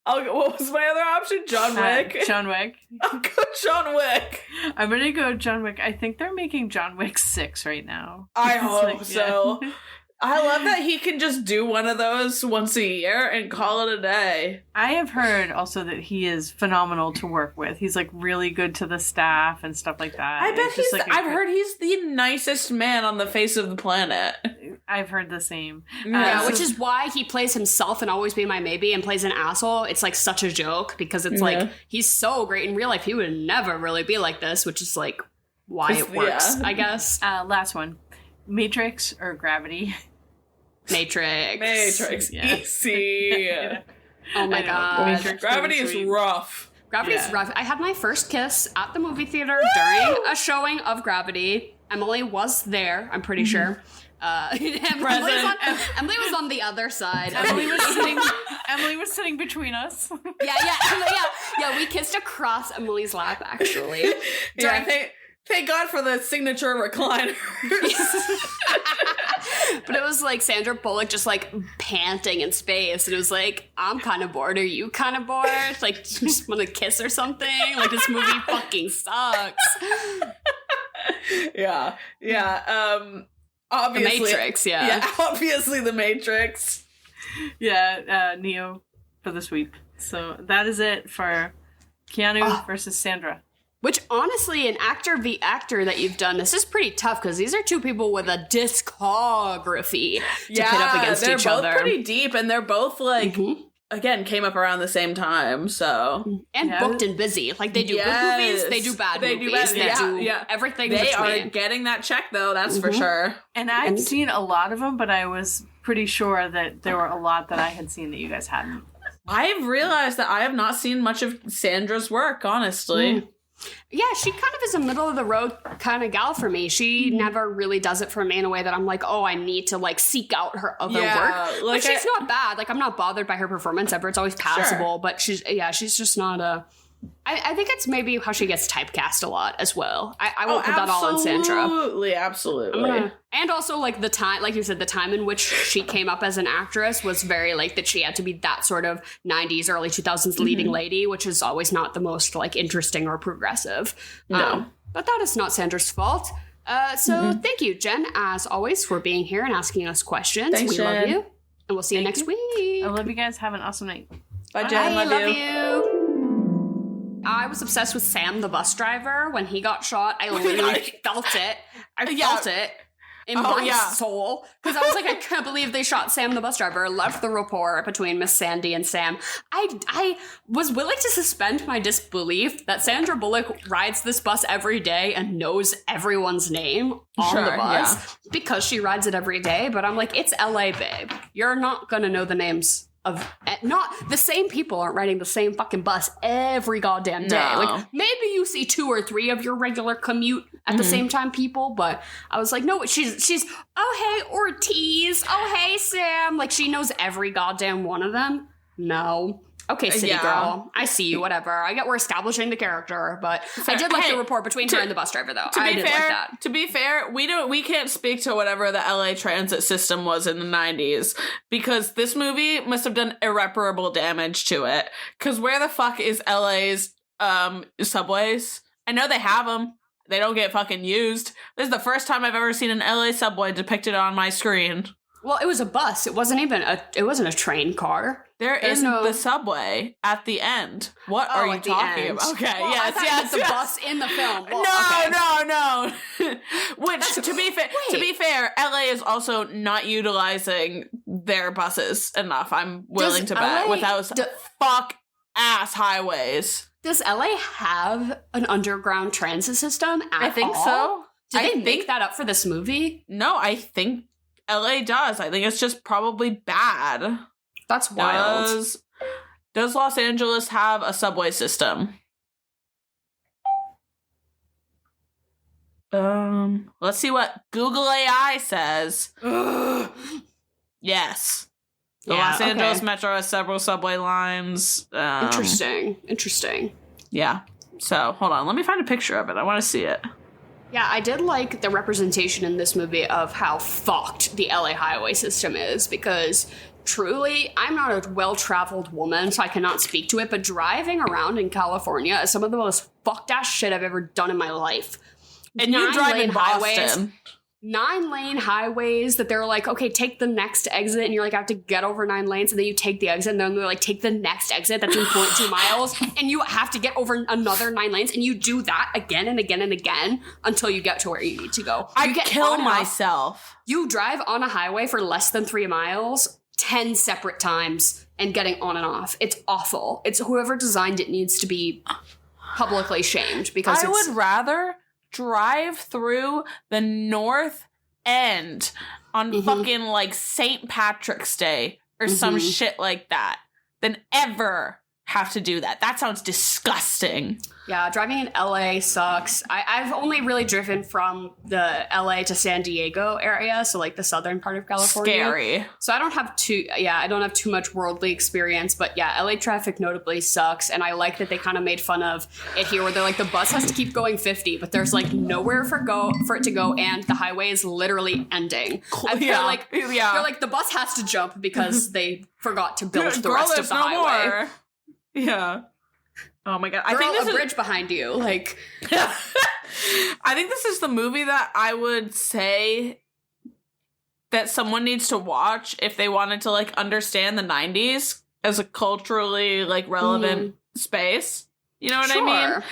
What was my other option? John Wick? John Wick. I'll go John Wick. I'm gonna go John Wick. I think they're making John Wick 6 right now. I hope so. Yeah. I love that he can just do one of those once a year and call it a day. I have heard also that he is phenomenal to work with. He's like really good to the staff and stuff like that. I bet I've heard he's the nicest man on the face of the planet. I've heard the same. Yeah, which is why he plays himself in Always Be My Maybe and plays an asshole. It's like such a joke because it's like he's so great in real life. He would never really be like this, which is like why it works, I guess. Last one. Matrix or Gravity? Matrix. Yeah. Easy. Oh my god. Gravity is rough. Gravity's rough. I had my first kiss at the movie theater during a showing of Gravity. Emily was there, I'm pretty sure. Emily was on the other side. Emily was sitting between us. Yeah. We kissed across Emily's lap, actually. Thank God for the signature recliner. But it was like Sandra Bullock just like panting in space, and it was like, I'm kind of bored. Are you kind of bored? Like, you just want to kiss or something? Like, this movie fucking sucks. Yeah. Obviously, The Matrix. Yeah, obviously The Matrix. Yeah, Neo for the sweep. So that is it for Keanu versus Sandra. Which, honestly, an actor v. actor that you've done, this is pretty tough because these are two people with a discography to pit up against each other. They're both pretty deep, and they're both, like, again, came up around the same time, so. And booked and busy. Like, they do good movies, they do bad movies, they do everything They between. are getting that check, though, that's for sure. And I've seen a lot of them, but I was pretty sure that there were a lot that I had seen that you guys hadn't. I've realized that I have not seen much of Sandra's work, honestly. Yeah, she kind of is a middle-of-the-road kind of gal for me. She never really does it for me in a way that I'm like, oh, I need to, like, seek out her other work. Like, but she's not bad. Like, I'm not bothered by her performance ever. It's always passable. Sure. But she's just not a... I think it's maybe how she gets typecast a lot as well. I won't put that all on Sandra. Absolutely. And also, like, the time, like you said, the time in which she came up as an actress was very, like, that she had to be that sort of 90s, early 2000s leading lady, which is always not the most, like, interesting or progressive. No. But that is not Sandra's fault. So thank you, Jen, as always, for being here and asking us questions. Thanks, Jen. Love you. And we'll see you next week. I love you guys. Have an awesome night. Bye, Jen. I love you. I was obsessed with Sam, the bus driver. When he got shot, I literally felt it. I felt it in my soul. Because I was like, I can't believe they shot Sam, the bus driver. Loved the rapport between Miss Sandy and Sam. I was willing to suspend my disbelief that Sandra Bullock rides this bus every day and knows everyone's name on the bus because she rides it every day. But I'm like, it's LA, babe. You're not going to know the names of not the same people aren't riding the same fucking bus every goddamn day. No. Like, maybe you see 2 or 3 of your regular commute at the same time people, but I was like, no, she's oh hey Ortiz, oh hey Sam, like she knows every goddamn one of them. No. Okay, city girl. I see you, whatever. I get we're establishing the character, but I did like the rapport between her and the bus driver, though. I did like that. To be fair, we can't speak to whatever the LA transit system was in the 90s, because this movie must have done irreparable damage to it. Because where the fuck is LA's subways? I know they have them. They don't get fucking used. This is the first time I've ever seen an LA subway depicted on my screen. Well, it was a bus. It wasn't a train car. There's the subway at the end. What are you talking about? Okay, well, yes. The bus in the film. Well, no. Which, to be fair, LA is also not utilizing their buses enough. I'm willing to bet. Fuck ass highways. Does LA have an underground transit system at all? I think so. Did they make that up for this movie? No, I think LA does. I think it's just probably bad. That's wild. Does Los Angeles have a subway system? Let's see what Google AI says. Yes. The Los Angeles Metro has several subway lines. Interesting. Yeah. So, hold on. Let me find a picture of it. I want to see it. Yeah, I did like the representation in this movie of how fucked the LA highway system is, because truly, I'm not a well-traveled woman, so I cannot speak to it, but driving around in California is some of the most fucked-ass shit I've ever done in my life. And you drive in Boston. 9-lane highways that they're like, okay, take the next exit, and you're like, I have to get over 9 lanes, and then you take the exit, and then they're like, take the next exit that's in 0.2 miles, and you have to get over another 9 lanes, and you do that again and again and again until you get to where you need to go. I kill myself. You drive on a highway for less than 3 miles 10 separate times and getting on and off. It's awful. It's whoever designed it needs to be publicly shamed, because I would rather drive through the North End on fucking like St. Patrick's Day or some shit like that than ever have to do that. That sounds disgusting. Yeah, driving in LA sucks. I've only really driven from the LA to San Diego area, so like the southern part of California. Scary. So I don't have too much worldly experience, but yeah, LA traffic notably sucks, and I like that they kind of made fun of it here, where they're like, the bus has to keep going 50, but there's like nowhere for it to go, and the highway is literally ending. They're like, the bus has to jump because they forgot to build the rest of the highway. More. Yeah. Oh my god. I think there's a bridge behind you. Like, I think this is the movie that I would say that someone needs to watch if they wanted to like understand the 90s as a culturally like relevant space. You know what I mean?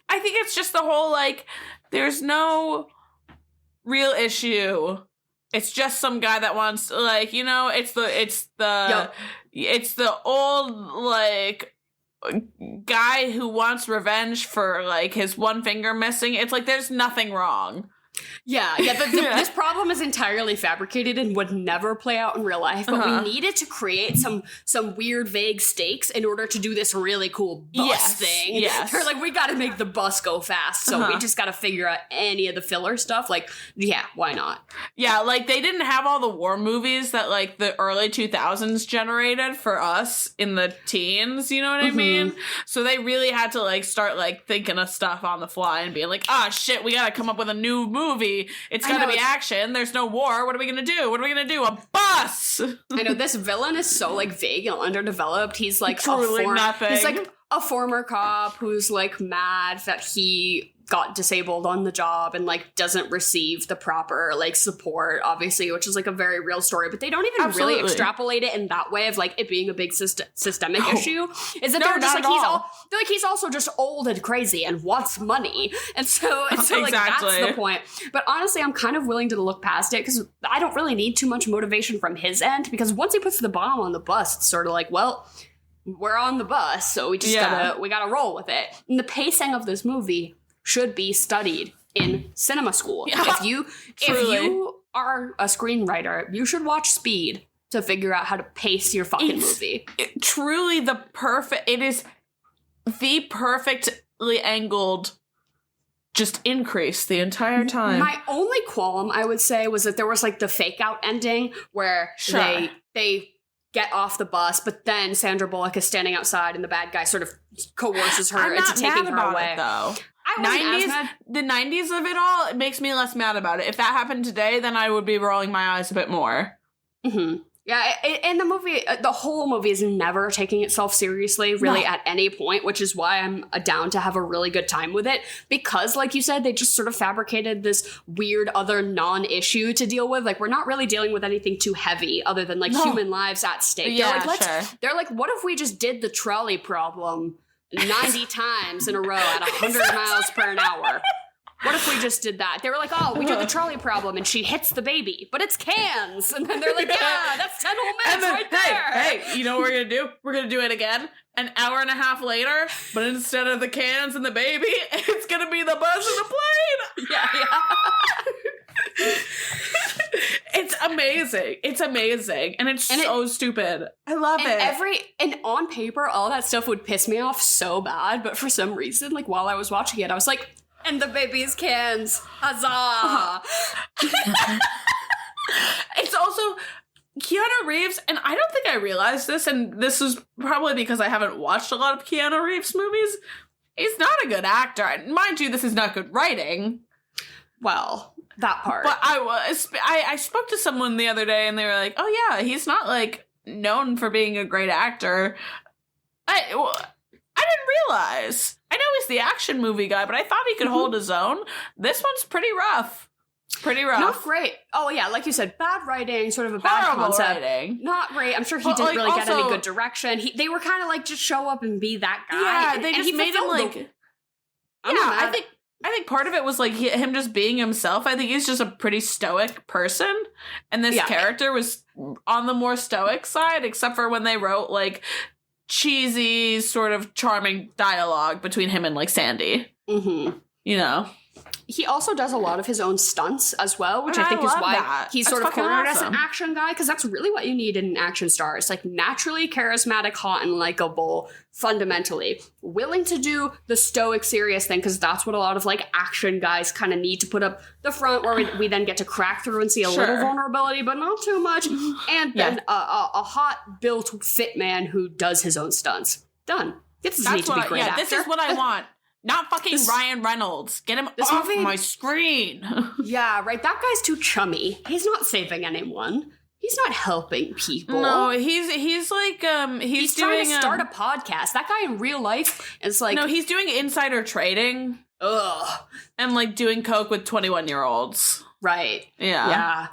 I think it's just the whole like, there's no real issue. It's just some guy that wants, like, you know, it's the old, like, guy who wants revenge for, like, his one finger missing. It's like, there's nothing wrong. Yeah. This problem is entirely fabricated and would never play out in real life, but we needed to create some weird, vague stakes in order to do this really cool bus thing. Yes. They're like, we got to make the bus go fast, so we just got to figure out any of the filler stuff. Like, yeah, why not? Yeah, like, they didn't have all the war movies that, like, the early 2000s generated for us in the teens, you know what I mean? So they really had to, like, start, like, thinking of stuff on the fly and being like, shit, we got to come up with a new movie. It's got to be action. There's no war. What are we going to do? A bus! I know, this villain is so, like, vague and underdeveloped. He's, like, nothing. He's, like, a former cop who's, like, mad that he got disabled on the job and, like, doesn't receive the proper, like, support, obviously, which is, like, a very real story. But they don't even really extrapolate it in that way of, like, it being a big systemic issue. Is that they're just, like, he's also just old and crazy and wants money. And so like, that's the point. But honestly, I'm kind of willing to look past it, because I don't really need too much motivation from his end, because once he puts the bomb on the bus, it's sort of like, well, we're on the bus, so we just gotta roll with it. And the pacing of this movie should be studied in cinema school. Yeah, if you are a screenwriter, you should watch Speed to figure out how to pace your fucking movie. Truly it is the perfectly angled just increase the entire time. My only qualm, I would say, was that there was like the fake out ending where they get off the bus, but then Sandra Bullock is standing outside and the bad guy sort of coerces her into taking her away. It, though. The 90s of it all, it makes me less mad about it. If that happened today, then I would be rolling my eyes a bit more. Yeah, in the movie, the whole movie is never taking itself seriously, really, at any point, which is why I'm down to have a really good time with it. Because, like you said, they just sort of fabricated this weird other non-issue to deal with. Like, we're not really dealing with anything too heavy other than, like, human lives at stake. Yeah, they're like, what if we just did the trolley problem 90 times in a row at 100 miles per hour? What if we just did that? They were like, oh, we do the trolley problem and she hits the baby, but it's cans. And then they're like, yeah, that's 10 whole minutes then, right there. Hey, you know what we're going to do? We're going to do it again an hour and a half later, but instead of the cans and the baby, it's going to be the bus and the plane. Yeah. It's amazing. It's amazing. And it's so stupid. I love it. And on paper, all that stuff would piss me off so bad, but for some reason, like while I was watching it, I was like, and the baby's cans. Huzzah! It's also Keanu Reeves, and I don't think I realized this, and this is probably because I haven't watched a lot of Keanu Reeves movies. He's not a good actor. Mind you, this is not good writing. Well, that part. But I spoke to someone the other day, and they were like, oh yeah, he's not, like, known for being a great actor. I didn't realize. I know he's the action movie guy, but I thought he could hold his own. This one's pretty rough. Pretty rough. Not great. Oh, yeah, like you said, bad writing, sort of a bad concept. Writing. Not great. I'm sure he didn't really get any good direction. They were kind of like, just show up and be that guy. Yeah, they just made him like... I think part of it was like him just being himself. I think he's just a pretty stoic person. And this character was on the more stoic side, except for when they wrote like cheesy, sort of charming dialogue between him and like Sandy. Mm-hmm. You know? He also does a lot of his own stunts as well, which I think is why he's sort of cornered as an action guy, because that's really what you need in an action star. It's like naturally charismatic, hot, and likable, fundamentally. Willing to do the stoic, serious thing, because that's what a lot of like action guys kind of need to put up the front, where we then get to crack through and see a little vulnerability, but not too much. And then a hot, built, fit man who does his own stunts. Done. This doesn't need to be great actor. This is what I want. Not fucking Ryan Reynolds. Get him off my screen. Yeah, right. That guy's too chummy. He's not saving anyone. He's not helping people. No, he's like he's trying to start a podcast. That guy in real life is like, no, he's doing insider trading. Ugh, and like doing coke with 21-year-olds. Right. Yeah.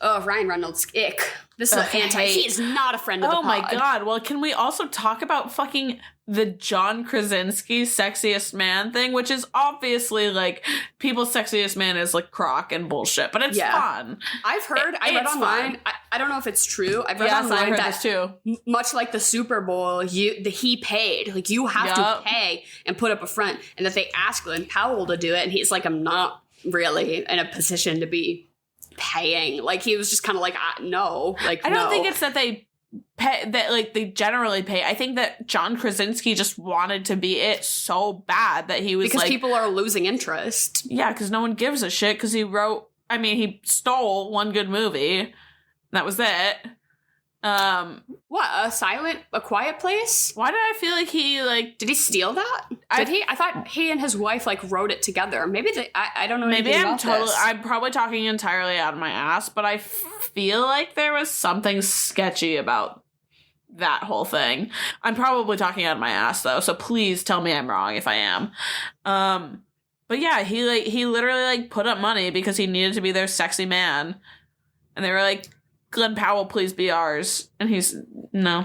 Oh, Ryan Reynolds, ick. This is he is not a friend of the pod. Oh my god. Well, can we also talk about fucking the John Krasinski sexiest man thing, which is obviously like people's sexiest man is like crock and bullshit, but it's fun. I've heard, I read online, I don't know if it's true. I've read online that this too. Much like the Super Bowl, he paid. Like you have to pay and put up a front, and that they asked Glenn Powell to do it, and he's like, I'm not really in a position to be paying. Like he was just kind of like, no. Like I don't think it's that they pay, that like they generally pay. I think that John Krasinski just wanted to be it so bad that he was because like, people are losing interest. Yeah, because no one gives a shit. Because he stole one good movie. That was it. What, a Quiet Place? Why did I feel like he like... Did he steal that? Did he? I thought he and his wife like wrote it together. Maybe I don't know anything about this. I'm probably talking entirely out of my ass, but I feel like there was something sketchy about that whole thing. I'm probably talking out of my ass though, so please tell me I'm wrong if I am. But yeah, he literally like put up money because he needed to be their sexy man, and they were like, Glenn Powell, please be ours. And he's, no.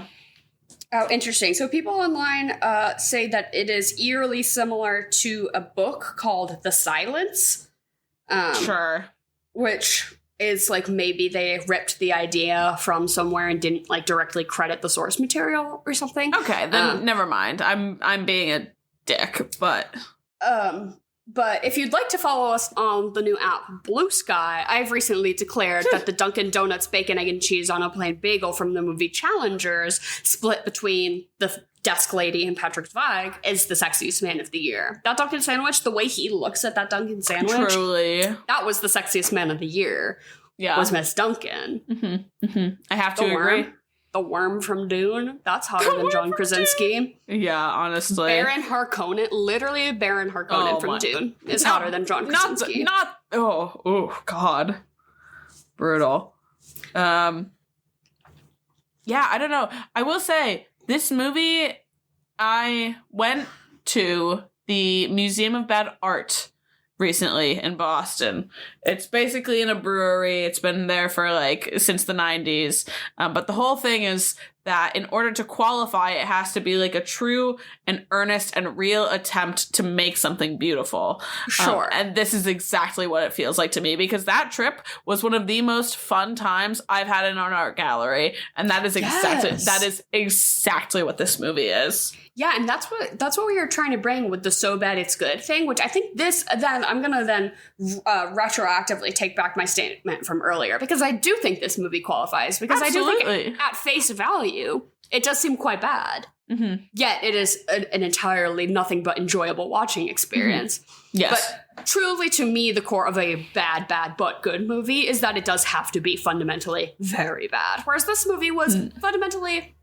Oh, interesting. So people online say that it is eerily similar to a book called The Silence. Sure. Which is like maybe they ripped the idea from somewhere and didn't like directly credit the source material or something. Okay, then never mind. I'm being a dick, but... But if you'd like to follow us on the new app Blue Sky, I've recently declared that the Dunkin' Donuts bacon, egg, and cheese on a plain bagel from the movie Challengers, split between the desk lady and Patrick Zweig, is the sexiest man of the year. That Dunkin' sandwich, the way he looks at that Dunkin' sandwich, truly, that was the sexiest man of the year. Yeah, was Miss Duncan. Mm-hmm. Mm-hmm. I have to agree. The worm from Dune, that's hotter than John Krasinski. Yeah, honestly. Baron Harkonnen, literally Baron Harkonnen from Dune is hotter than John Krasinski. Oh, God. Brutal. Yeah, I don't know. I will say, this movie, I went to the Museum of Bad Art recently in Boston. It's basically in a brewery. It's been there for like since the 90s. But the whole thing is that in order to qualify, it has to be like a true and earnest and real attempt to make something beautiful. Sure. And this is exactly what it feels like to me, because that trip was one of the most fun times I've had in an art gallery. And that is exactly what this movie is. Yeah, and that's what we were trying to bring with the so bad it's good thing, which I think then I'm going to retroactively take back my statement from earlier, because I do think this movie qualifies, because Absolutely. I do think at face value, it does seem quite bad. Mm-hmm. Yet it is an entirely nothing but enjoyable watching experience. Mm-hmm. Yes. But truly, to me, the core of a bad but good movie is that it does have to be fundamentally very bad. Whereas this movie was fundamentally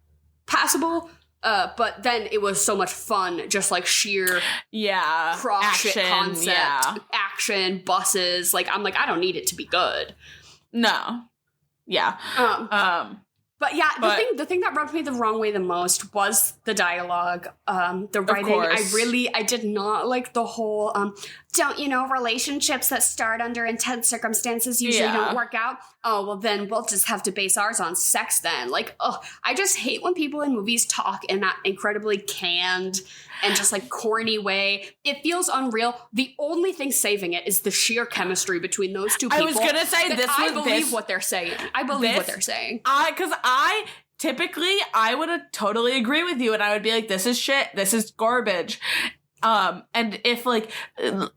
passable, but then it was so much fun, just like sheer cross shit concept, action, buses. Like, I'm like, I don't need it to be good. No. Yeah. But yeah, the thing that rubbed me the wrong way the most was the dialogue, the writing. I did not like the whole, don't you know, relationships that start under intense circumstances usually don't work out. Oh, well then we'll just have to base ours on sex then. Like, I just hate when people in movies talk in that incredibly canned and just like corny way. It feels unreal. The only thing saving it is the sheer chemistry between those two people. I was gonna say I believe what they're saying. I believe what they're saying. Because I would totally agree with you, and I would be like, this is shit. This is garbage. And if like, I'm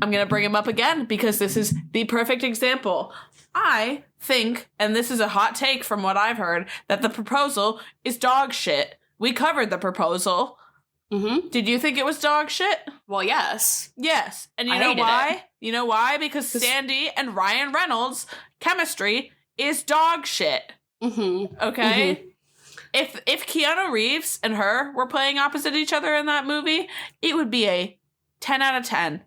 gonna bring him up again because this is the perfect example. I think, and this is a hot take from what I've heard, that The Proposal is dog shit. We covered The Proposal. Mm-hmm. Did you think it was dog shit? Well, yes. Yes. And you know why? You know why? Because Sandy and Ryan Reynolds' chemistry is dog shit. Mm-hmm. Okay? Mm-hmm. If Keanu Reeves and her were playing opposite each other in that movie, it would be a 10 out of 10.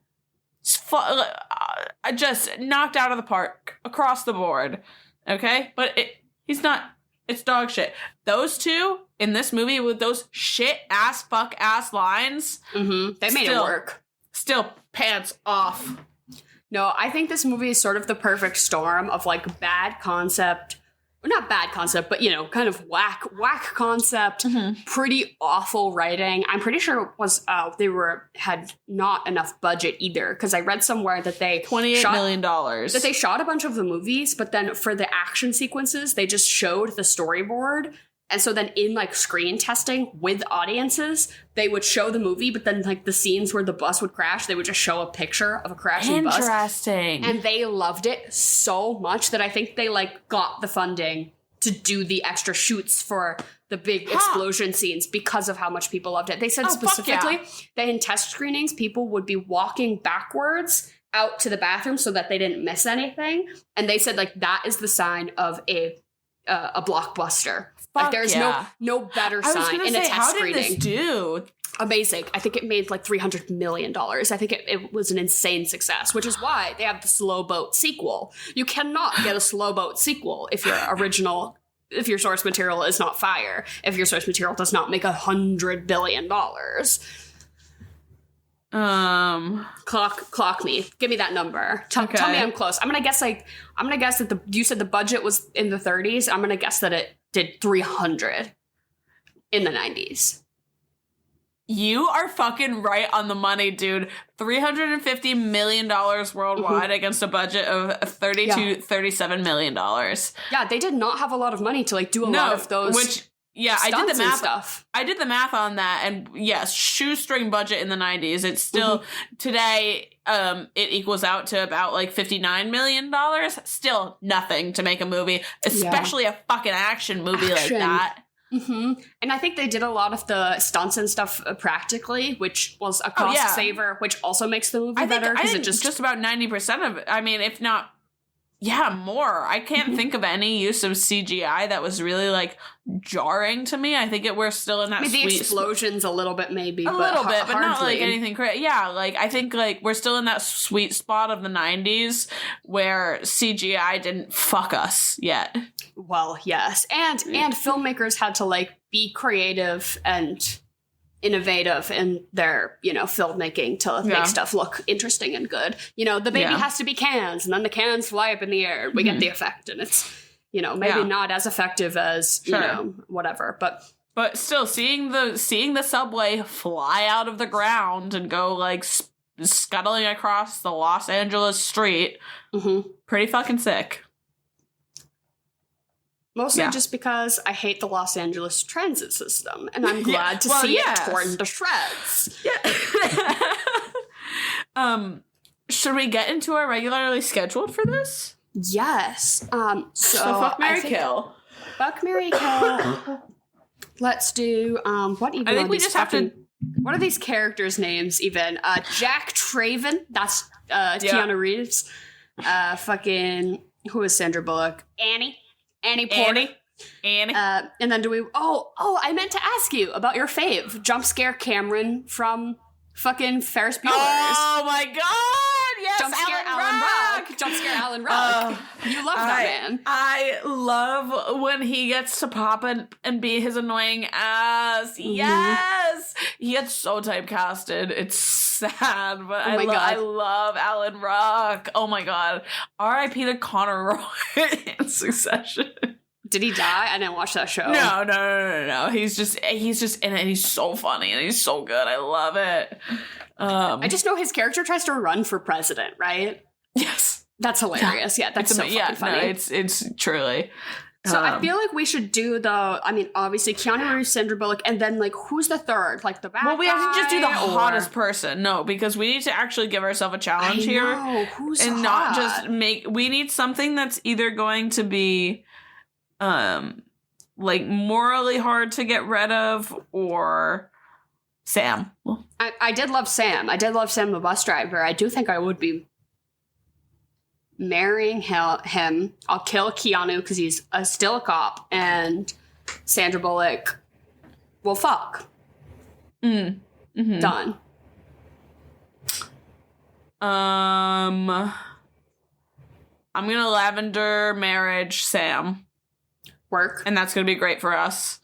Just knocked out of the park across the board. Okay? But he's not. It's dog shit. Those two in this movie with those shit ass fuck ass lines. Mm-hmm. They made it work. Still pants off. No, I think this movie is sort of the perfect storm of like bad concept. Not bad concept, but, you know, kind of whack concept, pretty awful writing. I'm pretty sure it was, had not enough budget either, because I read somewhere that they $28 million. That they shot a bunch of the movies, but then for the action sequences, they just showed the storyboard. And so then in like screen testing with audiences, they would show the movie, but then like the scenes where the bus would crash, they would just show a picture of a crashing bus. Interesting. And they loved it so much that I think they like got the funding to do the extra shoots for the big explosion scenes because of how much people loved it. They said specifically that in test screenings, people would be walking backwards out to the bathroom so that they didn't miss anything. And they said like that is the sign of a blockbuster. Like there's no better sign in a test screening. How did this do? Amazing. I think it made like $300 million. I think it was an insane success, which is why they have the Slow Boat sequel. You cannot get a Slow Boat sequel if your source material is not fire, if your source material does not make $100 billion. Clock me. Give me that number. Tell me I'm close. I'm gonna guess that you said the budget was in the 30s. I'm gonna guess that it did 300 in the 90s. You are fucking right on the money, dude. $350 million worldwide against a budget of $37 million. Yeah, they did not have a lot of money to like do a lot of those. I did the math. Stuff. I did the math on that, and yes, shoestring budget in the 90s. It's still today. It equals out to about like $59 million. Still nothing to make a movie, especially a fucking action movie like that. Mm-hmm. And I think they did a lot of the stunts and stuff practically, which was a cost saver, which also makes the movie better. I think just about 90% of it. I mean, if not. Yeah, more. I can't think of any use of CGI that was really, like, jarring to me. I think we're still in that the explosions a little bit, maybe. A little bit, but not, like, anything crazy. Yeah, like, I think, like, we're still in that sweet spot of the 90s where CGI didn't fuck us yet. Well, yes. And filmmakers had to, like, be creative and innovative in their, filmmaking to make stuff look interesting and good. The baby has to be cans, and then the cans fly up in the air. We get the effect, and it's, maybe not as effective as, whatever. But still, seeing the subway fly out of the ground and go, like, scuttling across the Los Angeles street, pretty fucking sick. Mostly just because I hate the Los Angeles transit system, and I'm glad to see it torn to shreds. Yeah. Should we get into our regularly scheduled for this? Yes. So fuck, marry, kill. Fuck, marry, kill. Let's do what even? I think we just have to. What are these characters' names even? Jack Traven. That's Keanu Reeves. Fucking who is Sandra Bullock? Annie Porter. Annie. And then do we... Oh, I meant to ask you about your fave. Jump scare Cameron from fucking Ferris Bueller's. Oh my god! Yes, Jump scare Alan Ruck. Jump scare Alan Ruck. You love that man. I love when he gets to pop and be his annoying ass. Mm-hmm. Yes! He gets so typecasted. It's sad, but I love Alan Ruck. Oh my god. R.I.P. to Connor Roy in Succession. Did he die? I didn't watch that show. No. He's just in it. He's so funny and he's so good. I love it. I just know his character tries to run for president, right? Yes. That's hilarious. Yeah, that's so fucking funny. No, it's truly. So I feel like we should do obviously Keanu Reeves, Sandra Bullock, and then who's the third? Like the bad guy? Well, we have to just do the hottest person. No, because we need to actually give ourselves a challenge here. Who's and hot? Not just we need something that's either going to be morally hard to get rid of, or Sam. I did love Sam. I did love Sam the bus driver. I do think I would be marrying him. I'll kill Keanu because he's still a cop, and Sandra Bullock will fuck. Mm-hmm. Done. I'm gonna lavender marriage Sam. Work. And that's gonna be great for us.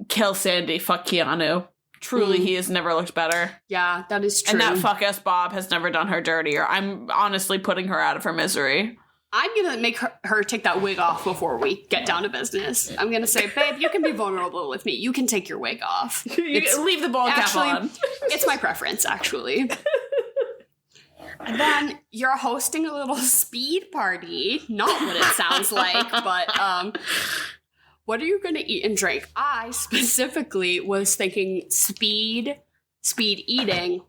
Kill Sandy, fuck Keanu. Truly, he has never looked better. Yeah, that is true. And that fuck ass Bob has never done her dirtier. I'm honestly putting her out of her misery. I'm gonna make her take that wig off before we get down to business. I'm gonna say, babe, you can be vulnerable with me. You can take your wig off. Leave the ball cap on. It's my preference, actually. And then you're hosting a little speed party. Not what it sounds like, but what are you going to eat and drink? I specifically was thinking speed eating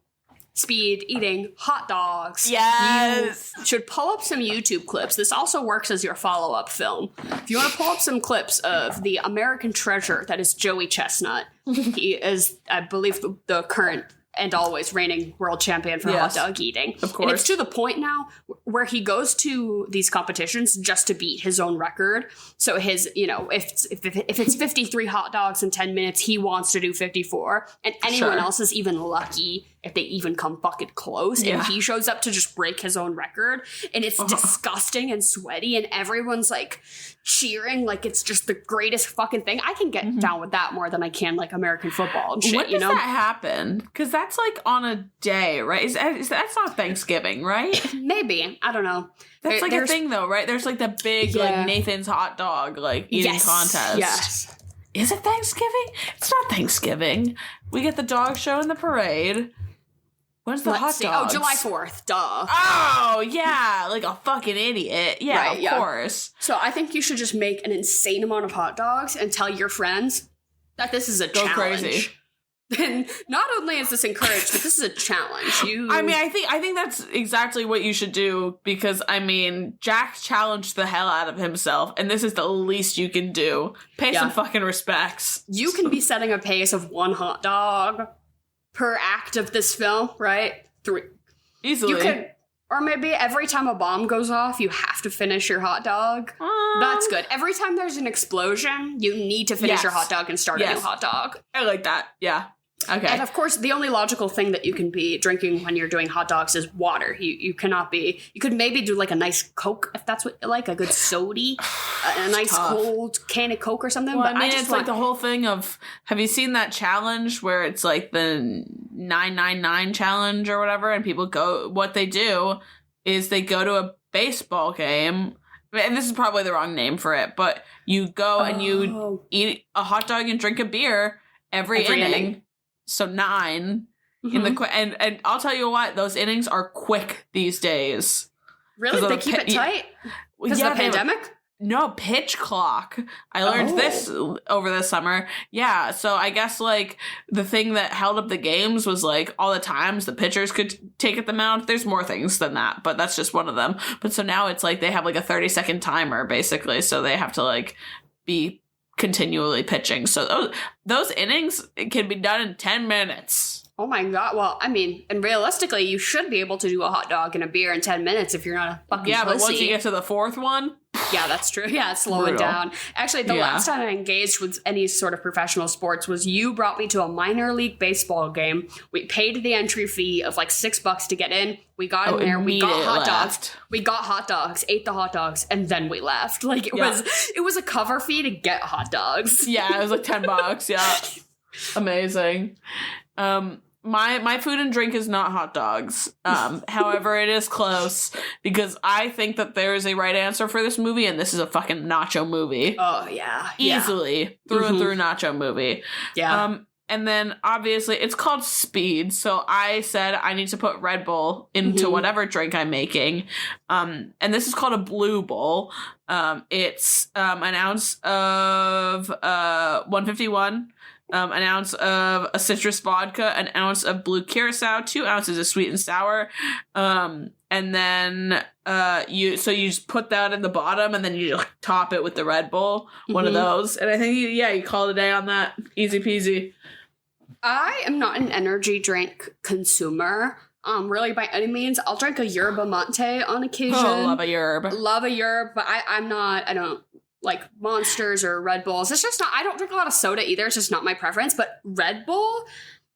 hot dogs. Yes. You should pull up some YouTube clips. This also works as your follow-up film. If you want to pull up some clips of the American treasure that is Joey Chestnut. He is, I believe, the current and always reigning world champion for hot dog eating. Of course. And it's to the point now where he goes to these competitions just to beat his own record. So his, if it's 53 hot dogs in 10 minutes, he wants to do 54. And anyone else is even lucky if they even come fucking close. Yeah. And he shows up to just break his own record. And it's disgusting and sweaty. And everyone's like cheering like it's just the greatest fucking thing. I can get down with that more than I can like American football and shit, when does that happen? Because that's like on a day, right? That's not Thanksgiving, right? Maybe. I don't know. That's like a thing though, right? There's like the big like Nathan's hot dog like eating contest. Yes. Is it Thanksgiving? It's not Thanksgiving. We get the dog show and the parade. When's the hot dogs? Oh, July 4th. Duh. Oh, yeah. Like a fucking idiot. Yeah, right, of course. So I think you should just make an insane amount of hot dogs and tell your friends that this is a challenge. Go crazy. And not only is this encouraged, but this is a challenge. I think that's exactly what you should do because, Jack challenged the hell out of himself, and this is the least you can do. Pay some fucking respects. You can be setting a pace of 1 hot dog per act of this film, right? 3. Easily. You could, or maybe every time a bomb goes off, you have to finish your hot dog. That's good. Every time there's an explosion, you need to finish your hot dog and start a new hot dog. I like that. Yeah. Okay. And of course, the only logical thing that you can be drinking when you're doing hot dogs is water. You cannot be. You could maybe do like a nice Coke if that's what you like, a good sody, a nice cold can of Coke or something. Well, but I mean, it's like the whole thing of, have you seen that challenge where it's like the 999 challenge or whatever, and people go, what they do is they go to a baseball game, and this is probably the wrong name for it, but you go and you eat a hot dog and drink a beer every inning. So 9 in the and I'll tell you what, those innings are quick these days. Really, they keep it tight because of the pandemic. No, pitch clock. I learned this over the summer. Yeah, so I guess like the thing that held up the games was like all the times the pitchers could take at the mound. There's more things than that, but that's just one of them. But so now it's like they have like a 30-second timer basically, so they have to like be continually pitching. So those innings can be done in 10 minutes. Oh my God. Well, I mean, and realistically, you should be able to do a hot dog and a beer in 10 minutes if you're not a fucking pussy. But once you get to the fourth one... Yeah, that's true. Yeah, slow it down. Actually, the last time I engaged with any sort of professional sports was you brought me to a minor league baseball game. We paid the entry fee of like $6 to get in. We got in there. We got hot dogs. We got hot dogs, ate the hot dogs, and then we left. Like it was a cover fee to get hot dogs. Yeah, it was like $10. Yeah. Amazing. My food and drink is not hot dogs. However, it is close because I think that there is a right answer for this movie, and this is a fucking nacho movie. Oh yeah, easily through and through nacho movie. Yeah. And then obviously it's called Speed, so I said I need to put Red Bull into whatever drink I'm making. And this is called a Blue Bull. It's an ounce of 151. An ounce of a citrus vodka, an ounce of blue curacao, 2 ounces of sweet and sour, and then you just put that in the bottom, and then you just top it with the Red Bull, one of those. And I think you call it a day on that, easy peasy. I am not an energy drink consumer. Really by any means. I'll drink a yerba mate on occasion. Oh, love a yerb, but I don't like Monsters or Red Bulls. It's just not, I don't drink a lot of soda either. It's just not my preference. But Red Bull,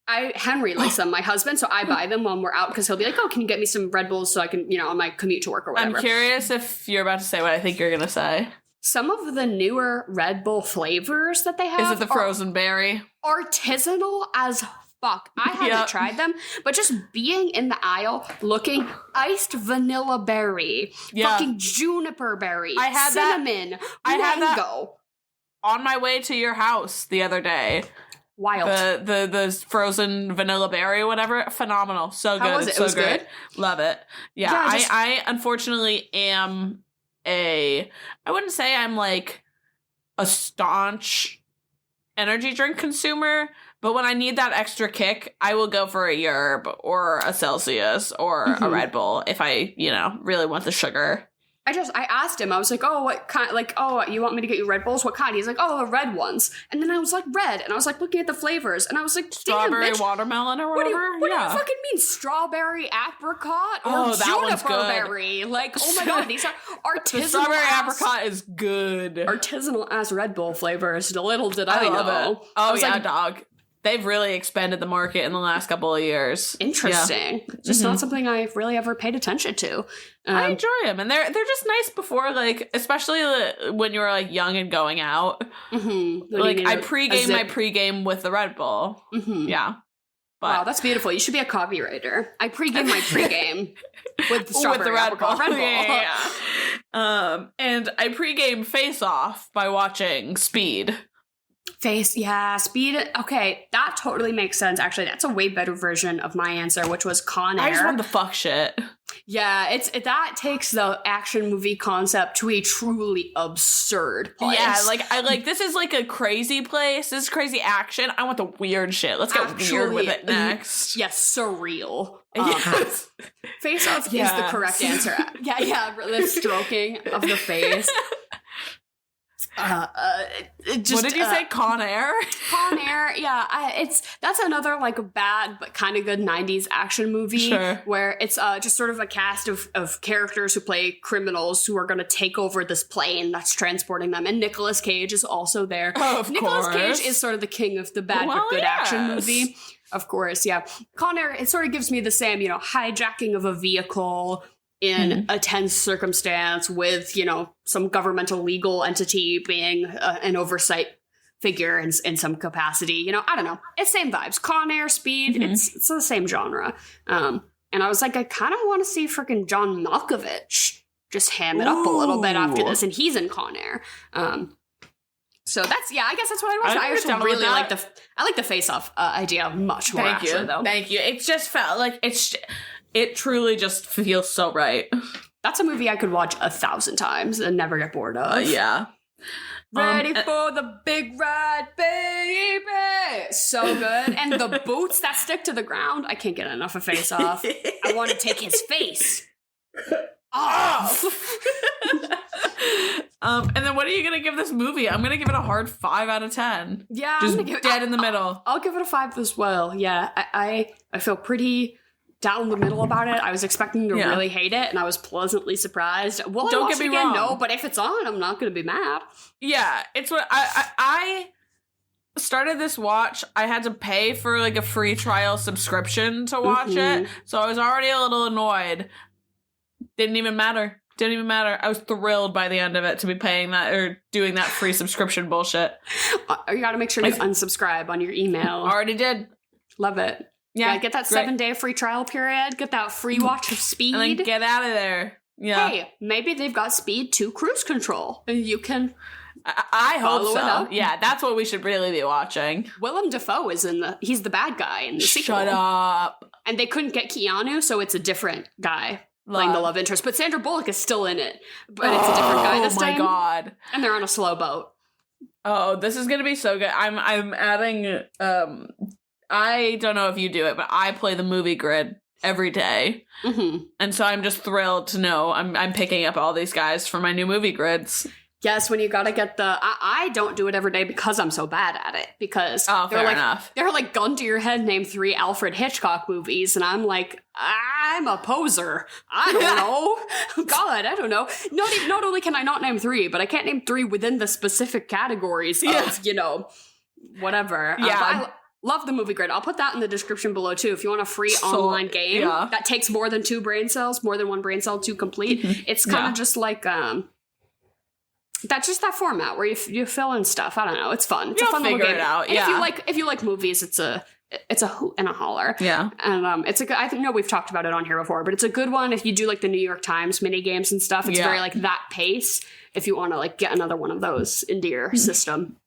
Henry likes them, my husband, so I buy them when we're out because he'll be like, oh, can you get me some Red Bulls so I can, on my commute to work or whatever. I'm curious if you're about to say what I think you're going to say. Some of the newer Red Bull flavors that they have. Is it the frozen berry? Artisanal as fuck. I haven't tried them, but just being in the aisle, looking iced vanilla berry, fucking juniper berry, cinnamon, mango. I had that on my way to your house the other day. Wild. The frozen vanilla berry or whatever. Phenomenal. So good. How was it? So it was great. Good? Love it. Yeah, I unfortunately am I wouldn't say I'm like a staunch energy drink consumer, but when I need that extra kick, I will go for a yerb or a Celsius or a Red Bull if I, really want the sugar. I asked him, I was like, oh, what kind, you want me to get you Red Bulls? What kind? He's like, oh, the red ones. And then I was like, red. And I was like, looking at the flavors. And I was like, strawberry, bitch, watermelon or whatever? What do you fucking mean? Strawberry, apricot, or juniper berry? Like, oh my God, these are artisanal. The strawberry apricot is good. Artisanal ass Red Bull flavors. Little did I love know. It. Oh, yeah, dog. They've really expanded the market in the last couple of years. Interesting. Yeah. Just not something I've really ever paid attention to. I enjoy them, and they're just nice before, like, especially when you're like young and going out. Like I pregame my pregame with the Red Bull. Yeah. But, wow, that's beautiful. You should be a copywriter. I pregame my pregame with the Red Bull. Red Bull. Yeah. And I pregame Face Off by watching Speed. Speed. Okay, that totally makes sense. Actually, that's a way better version of my answer, which was Con Air. I just want the fuck shit. Yeah, that takes the action movie concept to a truly absurd place. Yeah, this is like a crazy place. This is crazy action. I want the weird shit. Let's get weird with it next. Yes, surreal. Yes. Face Off is the correct answer. Yeah, the stroking of the face. Just, what did you say? Con Air? Con Air, yeah. That's another like bad but kind of good 90s action movie where it's just sort of a cast of characters who play criminals who are going to take over this plane that's transporting them. And Nicolas Cage is also there. Oh, of Nicolas course. Cage is sort of the king of the bad but good action movie. Of course, yeah. Con Air, it sort of gives me the same, hijacking of a vehicle in a tense circumstance with, some governmental legal entity being an oversight figure in some capacity. I don't know. It's same vibes. Con Air, Speed, it's the same genre. And I was like, I kind of want to see freaking John Malkovich just ham it up a little bit after this, and he's in Con Air. So I guess that's what I watched. I actually really like the Face Off idea much more. Thank you. It just felt like it truly just feels so right. That's a movie I could watch 1,000 times and never get bored of. Yeah. Ready for the big ride, baby! So good. And the boots that stick to the ground, I can't get enough of Face Off. I want to take his face off. And then what are you going to give this movie? I'm going to give it a hard 5 out of 10. Yeah. Just dead in the middle. I'll give it a 5 as well. Yeah. I feel pretty down the middle about it. I was expecting to really hate it, and I was pleasantly surprised. Well, don't get me wrong. No, but if it's on, I'm not going to be mad. Yeah, it's what I started this watch. I had to pay for like a free trial subscription to watch it, so I was already a little annoyed. Didn't even matter. I was thrilled by the end of it to be paying that or doing that free subscription bullshit. You got to make sure you unsubscribe on your email. Already did. Love it. Yeah, get that 7-day free trial period. Get that free watch of Speed. And then get out of there. Yeah. Hey, maybe they've got Speed 2 Cruise Control. You can I hope so. Yeah, that's what we should really be watching. Willem Dafoe is he's the bad guy in the sequel. Shut up. And they couldn't get Keanu, so it's a different guy playing the love interest. But Sandra Bullock is still in it. But it's a different guy this time. Oh my god. And they're on a slow boat. Oh, this is gonna be so good. I'm adding I don't know if you do it, but I play the movie grid every day. And so I'm just thrilled to know I'm picking up all these guys for my new movie grids. Yes, when you gotta get I don't do it every day because I'm so bad at it. Because they're like gun to your head, name 3 Alfred Hitchcock movies, and I'm like, I'm a poser. I don't know. God, I don't know. Not only can I not name 3, but I can't name 3 within the specific categories of, whatever. Yeah. Love the movie grid. I'll put that in the description below too. If you want a free online game that takes more than 2 brain cells, more than 1 brain cell to complete, it's kind of just like that's just that format where you fill in stuff. I don't know. It's fun. It's a fun little game. It out. And if you like movies, it's a hoot and a holler. Yeah. And it's a good. I know we've talked about it on here before, but it's a good one if you do like the New York Times mini games and stuff. It's very like that pace. If you want to like get another one of those into your system,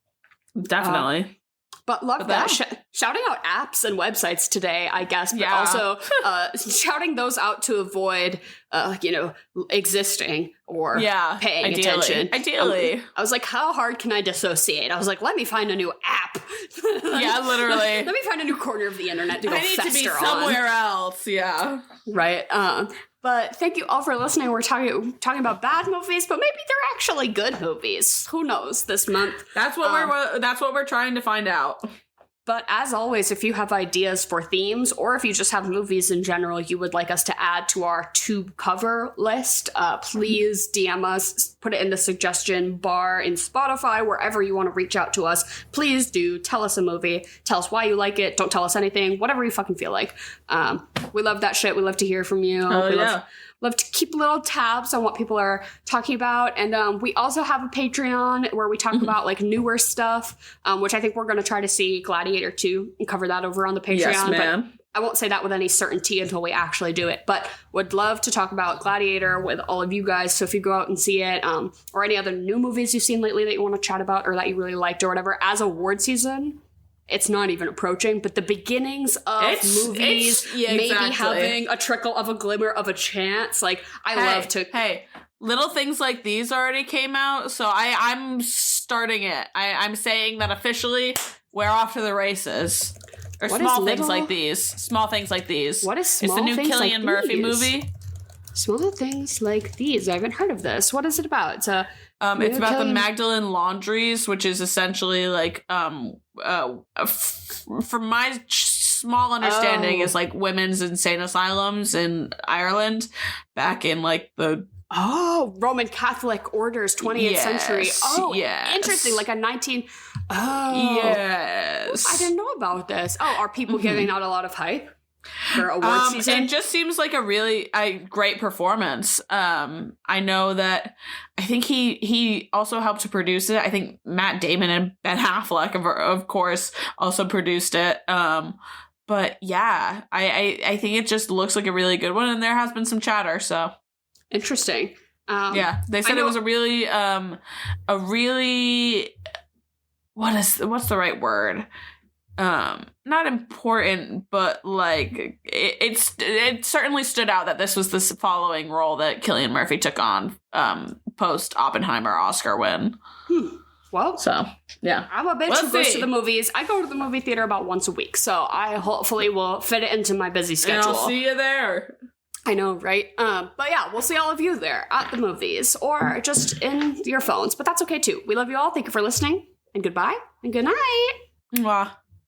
definitely. But love that. Shouting out apps and websites today, I guess, but also shouting those out to avoid, existing or paying attention. Ideally. I was like, how hard can I dissociate? I was like, let me find a new app. Yeah, literally. Let me find a new corner of the internet to go fester on. I need to be somewhere else, yeah. Right. But thank you all for listening. We're talking about bad movies, but maybe they're actually good movies. Who knows this month? That's what we're trying to find out. But as always, if you have ideas for themes, or if you just have movies in general you would like us to add to our tube cover list, please DM us, put it in the suggestion bar in Spotify, wherever you want to reach out to us. Please do tell us a movie, tell us why you like it, don't tell us anything, whatever you fucking feel like. We love that shit. We love to hear from you. Love to keep little tabs on what people are talking about. And we also have a Patreon where we talk about like newer stuff, which I think we're going to try to see Gladiator 2 and cover that over on the Patreon. Yes, ma'am. But I won't say that with any certainty until we actually do it. But would love to talk about Gladiator with all of you guys. So if you go out and see it, or any other new movies you've seen lately that you want to chat about or that you really liked or whatever, as award season, it's not even approaching, but the beginnings of movies maybe having a trickle of a glimmer of a chance. Like, I love to... Hey, little things like these already came out, so I'm starting it. I'm saying that officially we're off to the races. Or small things like these. Small things like these. What is small things like these? It's the new Cillian Murphy movie. Small things like these. I haven't heard of this. What is it about? It's about the Magdalene Laundries, which is essentially like, from my small understanding, is like women's insane asylums in Ireland back in like the Roman Catholic orders, 20th century. Oh, yes. Interesting. Like a 19. Oh, yes. I didn't know about this. Oh, are people giving out a lot of hype for award season? It just seems like a really great performance. I know that I think he also helped to produce it. I think Matt Damon and Ben Affleck, of course, also produced it. But yeah, I think it just looks like a really good one, and there has been some chatter, so. Interesting. Yeah, they said it was a really what's the right word? Not important, but like it certainly stood out that this was the following role that Cillian Murphy took on post Oppenheimer Oscar win. Well, so yeah, I'm a bitch who goes to the movies. I go to the movie theater about once a week, so I hopefully will fit it into my busy schedule. And I'll see you there. I know, right? But yeah, we'll see all of you there at the movies or just in your phones. But that's okay too. We love you all. Thank you for listening, and goodbye and good night. Mwah.